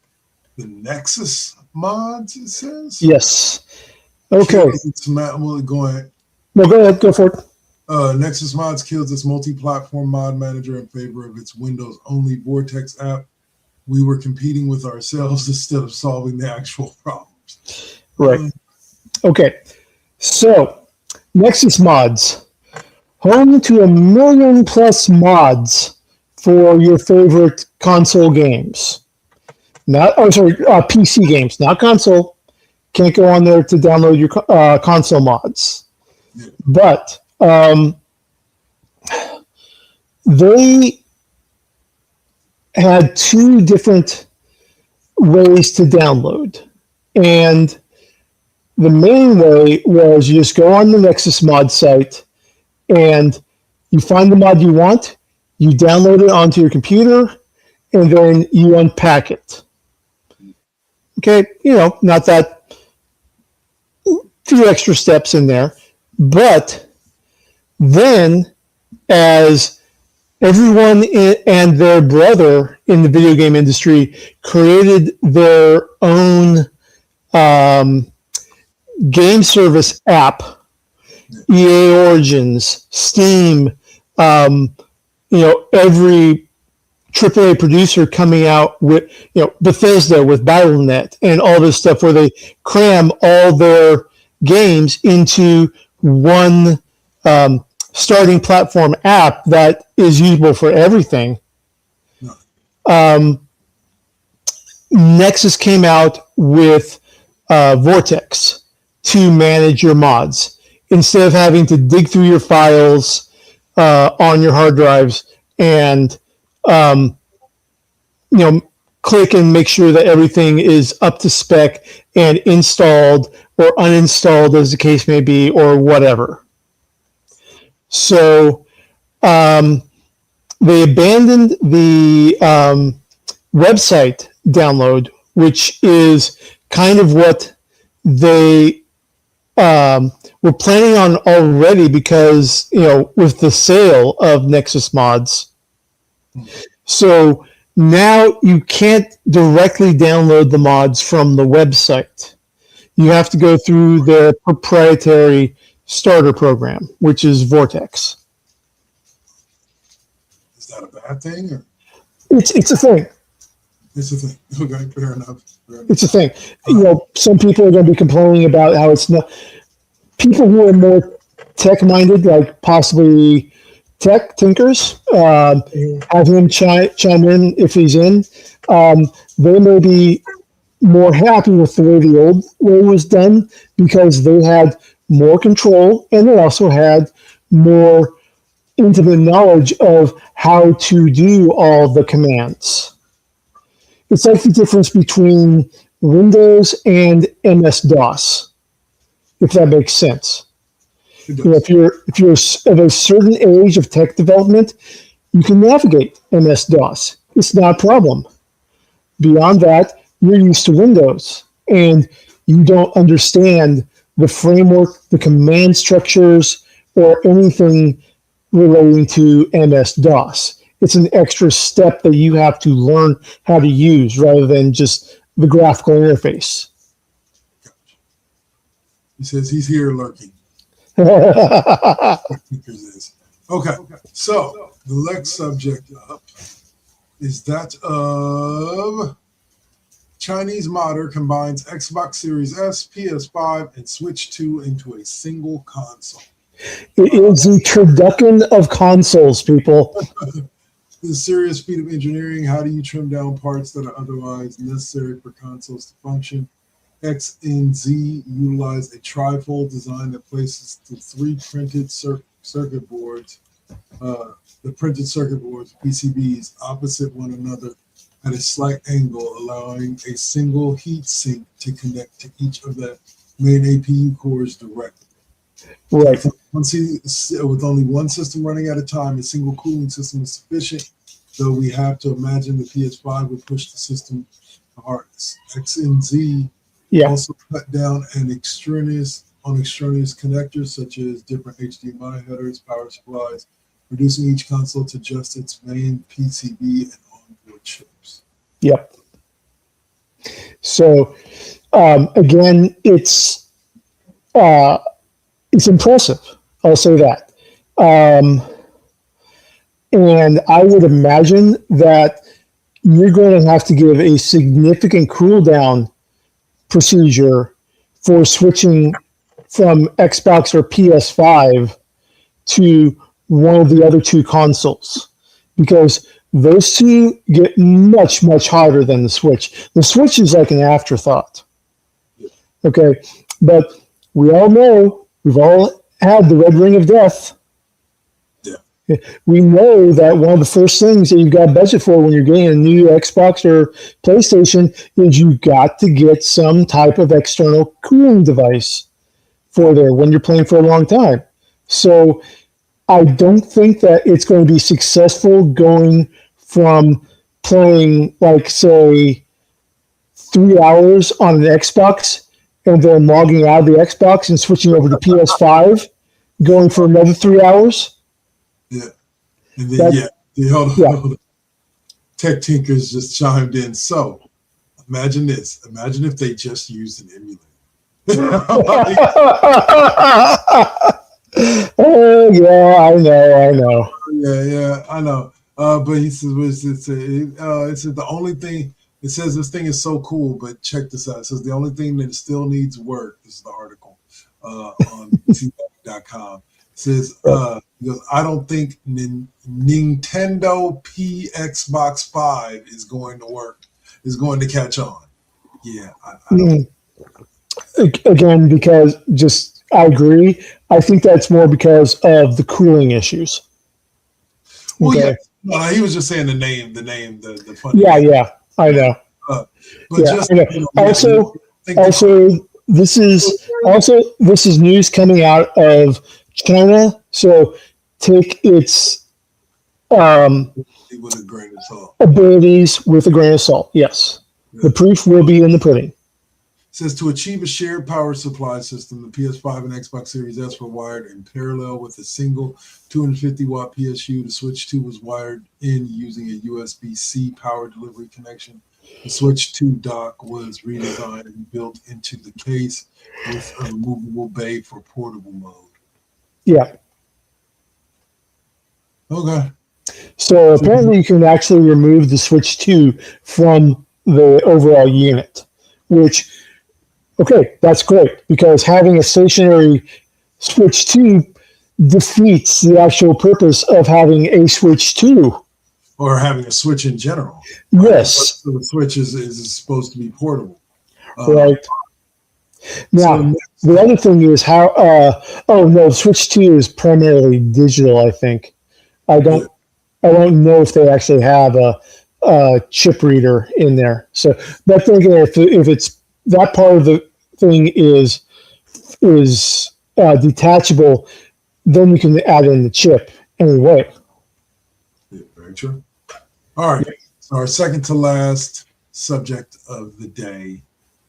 the Nexus mods, it says. Yes. Okay. Well, go ahead. No, go ahead. Go for it. Nexus Mods kills its multi-platform mod manager in favor of its Windows-only Vortex app. We were competing with ourselves instead of solving the actual problems. Right. Okay. So, Nexus Mods, home to 1 million plus mods for your favorite console games. PC games, not console. Can't go on there to download your console mods. Yeah. But they had 2 different ways to download. And the main way was you just go on the Nexus mod site and you find the mod you want, you download it onto your computer, and then you unpack it. Okay, not that few extra steps in there, but then as everyone and their brother in the video game industry created their own game service app, EA Origins, Steam, every AAA producer coming out with, Bethesda with Battle.net and all this stuff where they cram all their games into one starting platform app that is usable for everything. Nexus came out with Vortex to manage your mods. Instead of having to dig through your files on your hard drives and click and make sure that everything is up to spec and installed or uninstalled as the case may be, or whatever. So they abandoned the website download, which is kind of what they were planning on already because, with the sale of Nexus mods. So now you can't directly download the mods from the website. You have to go through their proprietary starter program, which is Vortex. Is that a bad thing? Or? It's a thing. It's a thing. Okay, fair enough. It's a thing. Some people are going to be complaining about how it's not. People who are more tech-minded, like possibly tech tinkers, have him chime in if he's in. They may be more happy with the way the old way was done because they had more control and they also had more intimate knowledge of how to do all the commands. It's like the difference between Windows and MS-DOS, if that makes sense. If you're of a certain age of tech development, you can navigate MS-DOS. It's not a problem. Beyond that, you're used to Windows, and you don't understand the framework, the command structures, or anything relating to MS-DOS. It's an extra step that you have to learn how to use rather than just the graphical interface. He says he's here lurking. Okay, so the next subject up is that of Chinese modder combines Xbox Series S, PS5, and Switch 2 into a single console. It is the turducken of consoles, people. This is a serious feat of engineering. How do you trim down parts that are otherwise necessary for consoles to function? X and Z utilize a trifold design that places the three printed circuit boards, the printed circuit boards, PCBs, opposite one another at a slight angle, allowing a single heat sink to connect to each of the main APU cores directly. Right. With only one system running at a time, a single cooling system is sufficient, though we have to imagine the PS5 would push the system the hardest. X and Z also cut down on extraneous connectors, such as different HDMI headers, power supplies, reducing each console to just its main PCB and onboard chips. Yep. So, again, it's impressive. I'll say that. And I would imagine that you're going to have to give a significant cooldown procedure for switching from Xbox or PS5 to one of the other two consoles, because those two get much, much hotter than the Switch. The Switch is like an afterthought. Okay, but we all know, we've all had the red ring of death. Yeah. We know that one of the first things that you've got budget for when you're getting a new Xbox or PlayStation is you've got to get some type of external cooling device for there when you're playing for a long time. So I don't think that it's going to be successful going from playing, like, say, 3 hours on an Xbox and then logging out of the Xbox and switching over to PS5, going for another 3 hours. Yeah. And then, hold on. Tech Tinkers just chimed in. So, imagine this. Imagine if they just used an emulator. Oh, yeah, I know. Yeah, I know. But he says, it says the only thing, it says this thing is so cool, but check this out. It says the only thing that still needs work, this is the article on CW.com. It says, he goes, I don't think Nintendo Xbox 5 is going to work, is going to catch on. Yeah, I don't. Again, because I agree. I think that's more because of the cooling issues. Well, Okay. yeah. No, he was just saying the name, the funny. Yeah, I know. But Yeah, just I know. Also, this is news coming out of China, so take its with a grain of salt. abilities with a grain of salt. Yes, the proof will be in the pudding. It says to achieve a shared power supply system, the PS5 and Xbox Series S were wired in parallel with a single 250-watt PSU. The Switch 2 was wired in using a USB-C power delivery connection. The Switch 2 dock was redesigned and built into the case with a removable bay for portable mode. Yeah. Okay. So apparently you can actually remove the Switch 2 from the overall unit, which, okay, that's great, because having a stationary Switch 2 defeats the actual purpose of having a Switch 2. Or having a Switch in general. Yes. So the Switch is supposed to be portable. Right. Now, the other thing is how, the Switch 2 is primarily digital, I think. I don't know if they actually have a chip reader in there. So, but thinking if it's that part of the thing is detachable, then you can add in the chip anyway. Yeah, very true. All right. So our second to last subject of the day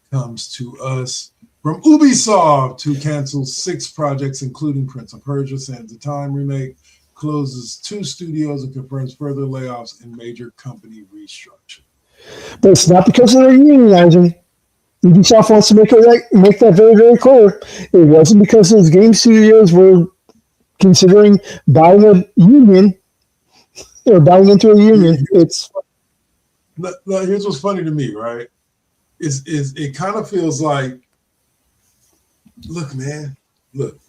comes to us from Ubisoft, who cancels 6 projects, including Prince of Persia: Sands of Time remake, closes 2 studios, and confirms further layoffs and major company restructure. But it's not because they're unionizing. Ubisoft wants to make that very, very clear. It wasn't because those game studios were considering buying a union or buying into a union. It's here's what's funny to me, right? Is it kind of feels like, look, man, look.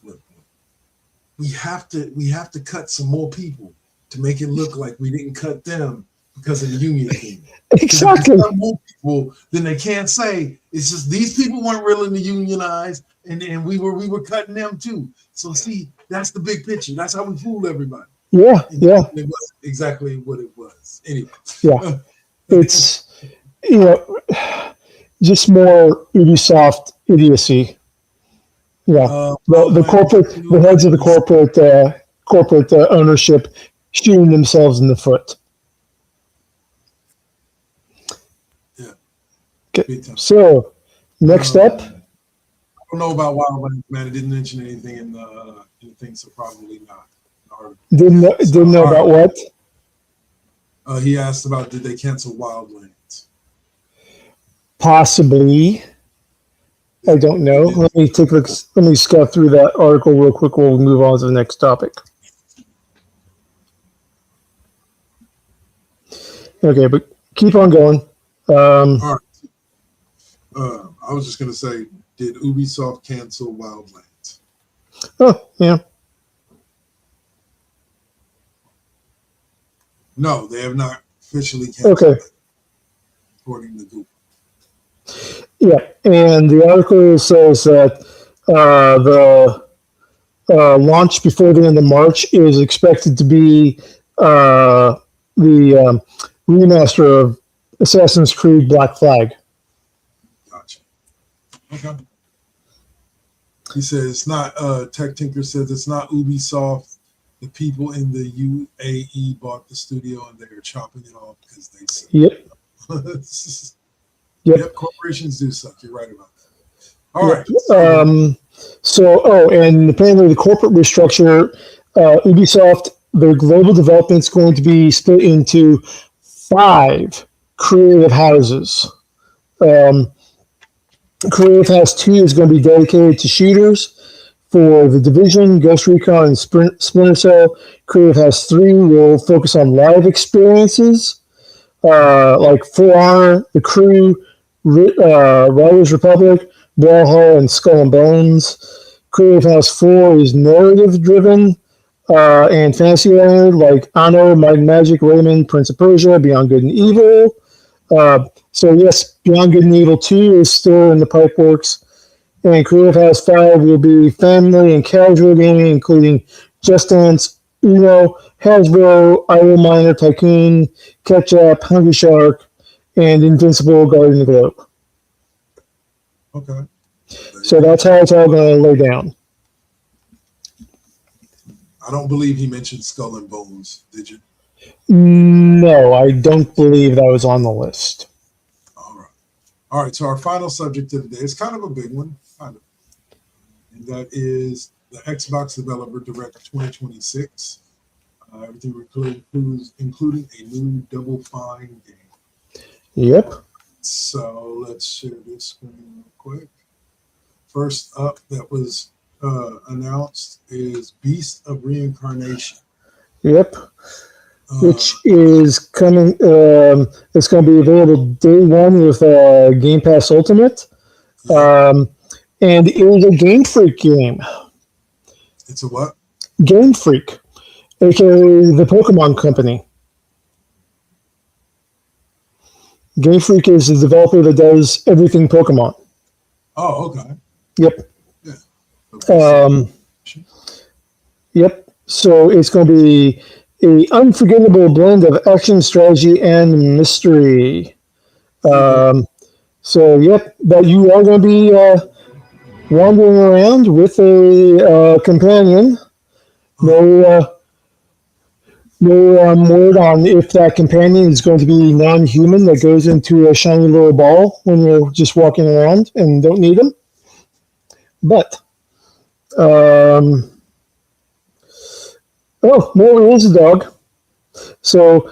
We have to cut some more people to make it look like we didn't cut them because of the union thing. Exactly. If we cut more people, then they can't say it's just these people weren't willing to unionize, and we were cutting them too. So see, that's the big picture. That's how we fool everybody. Yeah. It wasn't exactly what it was. Anyway. Yeah. It's just more Ubisoft idiocy. Yeah, the heads of the corporate ownership shooting themselves in the foot. Yeah. Okay. So next up, I don't know about Wildlands, man. It didn't mention anything in the thing, so probably not. Didn't know about what? He asked about did they cancel Wildlands? Possibly. I don't know. Let me take a look. Let me scout through that article real quick. We'll move on to the next topic. Okay, but keep on going. All right. I was just going to say, did Ubisoft cancel Wildlands? Oh, yeah. No, they have not officially canceled it, according to Google. Yeah, and the article says that the launch before the end of March is expected to be the remaster of Assassin's Creed Black Flag. Gotcha. Okay. He says it's not, Tech Tinker says it's not Ubisoft the people in the UAE bought the studio and they're chopping it off because they suck. Yep. Yep, corporations do suck. You're right about that. All right. And apparently the corporate restructure, Ubisoft, their global development's going to be split into 5 creative houses. Creative House 2 is going to be dedicated to shooters. For The Division, Ghost Recon, and Splinter Cell, Creative House 3 will focus on live experiences like For Honor, The Crew, Riders Republic, Brawlhalla, and Skull and Bones. Creative House 4 is narrative-driven and fantasy-oriented, like Anno, Might and Magic, Rayman, Prince of Persia, Beyond Good and Evil. So yes, Beyond Good and Evil 2 is still in the pipe works. And Creative House 5 will be family and casual gaming, including Just Dance, Uno, Hasbro, Idle Miner Tycoon, Catch Up, Hungry Shark, and Invincible Guarding the Globe. Okay. So that's how it's all going to lay down. I don't believe he mentioned Skull and Bones, did you? No, I don't believe that was on the list. All right, so our final subject of the day is kind of a big one, kind of. And that is the Xbox Developer Direct 2026. Everything including a new Double Fine game. Yep. So let's share this screen real quick. First up that was announced is Beast of Reincarnation. Yep. Which is coming. It's going to be available day one with Game Pass Ultimate, and it is a Game Freak game. It's a what? Game Freak, aka the Pokemon Company. Game Freak is the developer that does everything Pokemon. Oh, okay. Yep. Yeah. Yep. So it's going to be an unforgettable blend of action, strategy, and mystery. So, yep, but you are going to be wandering around with a companion. No word on if that companion is going to be non-human that goes into a shiny little ball when you're just walking around and don't need them. But, no, it is a dog. So,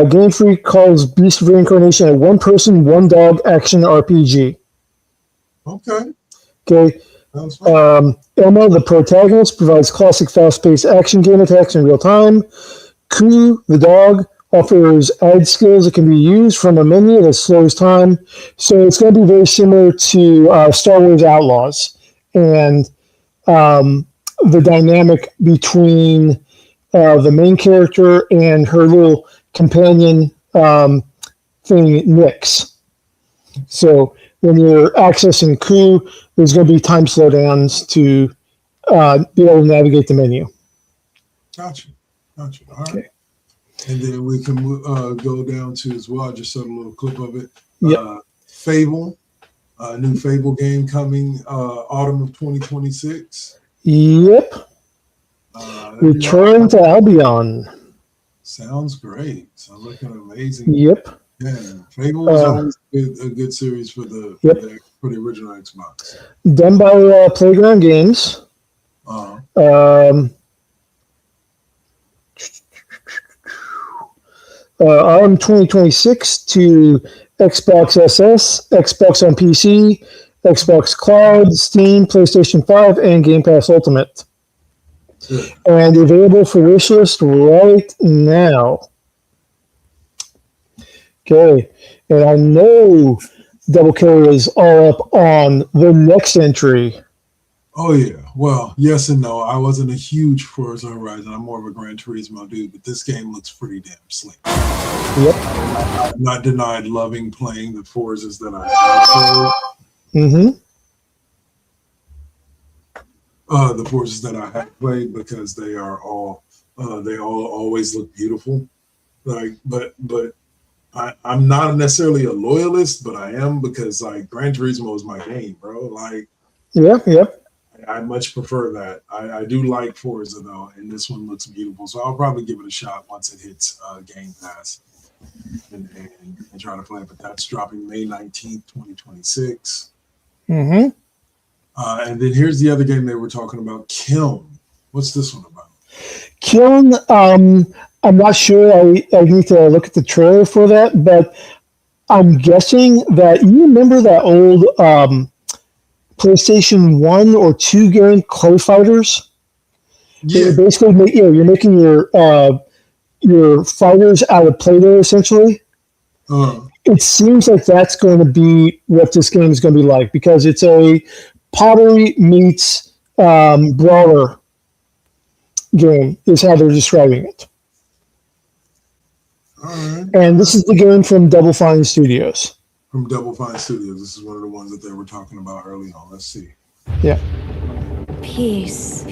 Game Freak calls Beast of Reincarnation a one-person, one-dog action RPG. Okay. Elmo, the protagonist, provides classic fast-paced action game attacks in real time. Ku, the dog, offers added skills that can be used from a menu that slows time. So it's going to be very similar to Star Wars Outlaws. And the dynamic between the main character and her little companion thing, Nyx. So when you're accessing Ku, there's going to be time slowdowns to be able to navigate the menu. Gotcha. All right. Okay. And then we can go down to as well. I just saw a little clip of it. Yep. Fable, a new Fable game coming autumn of 2026. Yep. Return to Albion. Sounds great. Sounds like an amazing. Yep. Yeah, Fable was always a good series for the original Xbox. Done by Playground Games. Autumn 2026 to Xbox SS, Xbox on PC, Xbox Cloud, Steam, PlayStation 5, and Game Pass Ultimate. Yeah. And available for wishlist right now. Okay, and I know Double Killer is all up on the next entry. Oh yeah, well, yes and no. I wasn't a huge Forza Horizon. I'm more of a Gran Turismo dude, but this game looks pretty damn slick. Yep. I'm not denied loving playing the Forzas that I have played. Mm-hmm. The Forzas that I have played because they all always look beautiful. Like, but I'm not necessarily a loyalist, but I am because like Gran Turismo is my game, bro. Like, yep. I much prefer that. I do like Forza though, and this one looks beautiful. So I'll probably give it a shot once it hits Game Pass and try to play it. But that's dropping May 19th, 2026. Mm-hmm. And then here's the other game they were talking about, Kiln. What's this one about? Kiln, I'm not sure. I need to look at the trailer for that, but I'm guessing that you remember that old PlayStation 1 or 2 game, Clay Fighters? Yeah. Basically, you're making your fighters out of Play-Doh, essentially. It seems like that's going to be what this game is going to be like, because it's a pottery meets brawler game, is how they're describing it. All right. And this is the game from Double Fine Studios. From Double Fine Studios. This is one of the ones that they were talking about early on. Let's see. Yeah. Peace.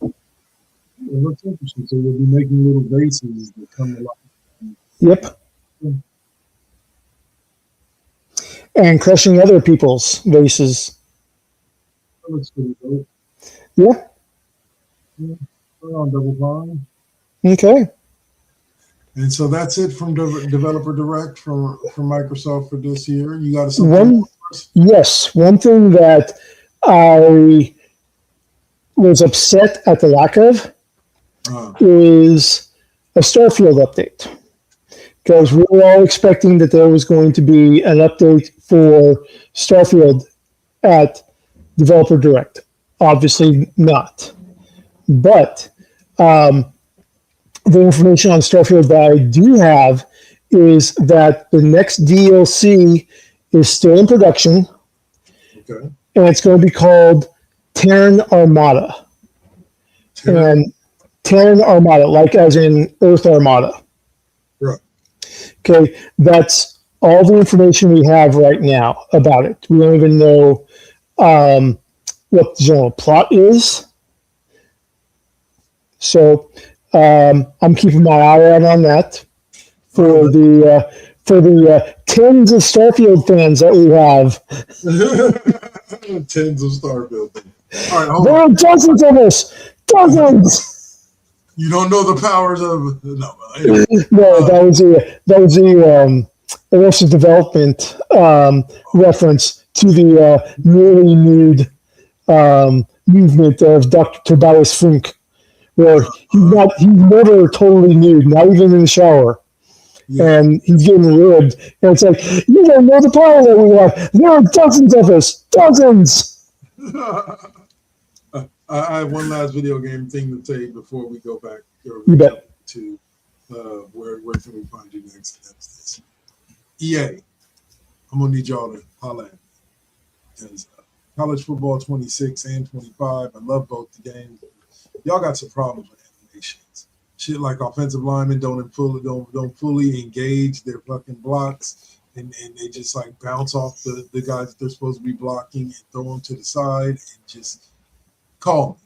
It looks interesting. So we'll be making little vases that come to life. Yep. And crushing other people's vases. That looks pretty dope. Yeah. We're on Double Fine. Okay. And so that's it from Developer Direct from Microsoft for this year. You got something? One thing that I was upset at the lack of is a Starfield update, because we were all expecting that there was going to be an update for Starfield at Developer Direct. Obviously not. But the information on Starfield that I do have is that the next DLC is still in production. Okay. And it's going to be called Terran Armada. And Terran Armada, like as in Earth Armada. Right. Okay, that's all the information we have right now about it. We don't even know what the general plot is. So I'm keeping my eye out on that for the tens of Starfield fans that we have. Tens of Starfield fans. All right, hold There on. are dozens of us. Dozens. You don't know the powers of no. Anyway. No, that was the Arrested Development reference to the nearly nude movement of Dr. Tobias Funk, where he's never totally nude, not even in the shower. Yeah. And he's getting ribbed. And it's like, you don't know the power that we have. There are dozens of us. Dozens. I have one last video game thing to say before we go back you bet. to where can we find you next? That's this. EA. I'm going to need y'all to holler at me. Because College Football 26 and 25, I love both the games. Y'all got some problems with animations. Shit like offensive linemen don't fully engage their fucking blocks, and they just like bounce off the guys that they're supposed to be blocking and throw them to the side, and just call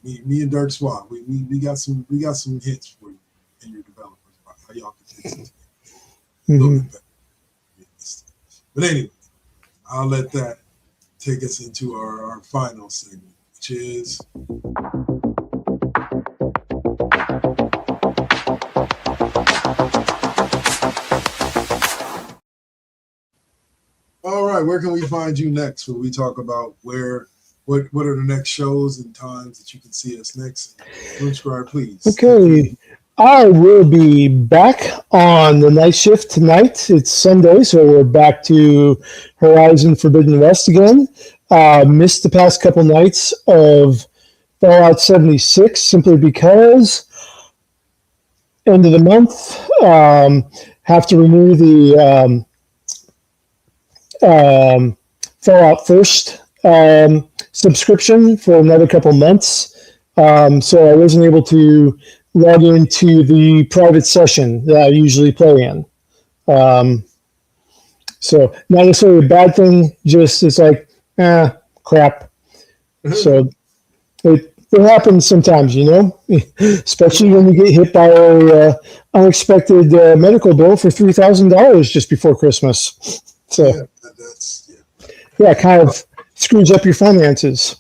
me. Me and Dirk Swab. We got some hits for you and your developers about how y'all can fix it a little bit better. But anyway, I'll let that take us into our final segment, which is all right. Where can we find you next? Where we talk about what are the next shows and times that you can see us next? Subscribe, please. Okay. I will be back on the night shift tonight. It's Sunday, so we're back to Horizon Forbidden West again. Missed the past couple nights of Fallout 76 simply because end of the month, have to renew the Fallout First subscription for another couple months. So I wasn't able to log into the private session that I usually play in. So not necessarily a bad thing, just it's like, crap. So it happens sometimes, especially when you get hit by a unexpected medical bill for $3,000 just before Christmas. So Yeah, that's yeah, it kind of screws up your finances.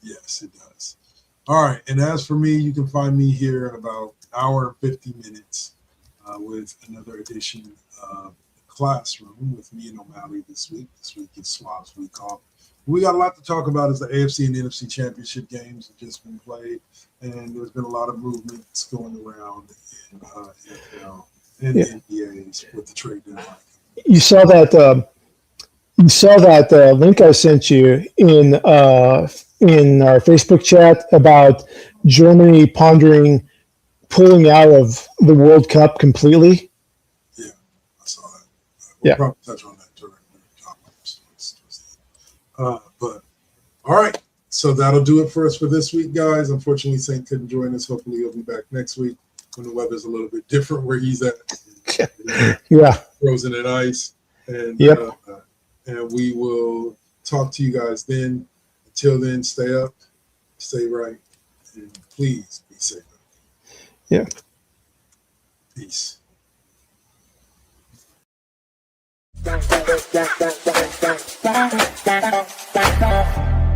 yes, it does. All right, and as for me, you can find me here in about an hour and 50 minutes with another edition of Classroom with me and O'Malley this week. This week is Swab's week off. We got a lot to talk about as the AFC and NFC championship games have just been played, and there's been a lot of movements going around in NFL and NBA's with the trade deadline. You saw that. You saw that link I sent you in our Facebook chat about Germany pondering pulling out of the World Cup completely. Yeah, I saw that. We'll probably touch on that during the topics. But all right, so that'll do it for us for this week, guys. Unfortunately, Saint couldn't join us. Hopefully, he'll be back next week when the weather's a little bit different where he's at. Yeah, frozen in ice. And and we will talk to you guys then. Until then, stay up, stay right, and please be safe. Yeah. Peace. Bang, bang, bang, bang, bang, bang, bang, bang, bang, bang.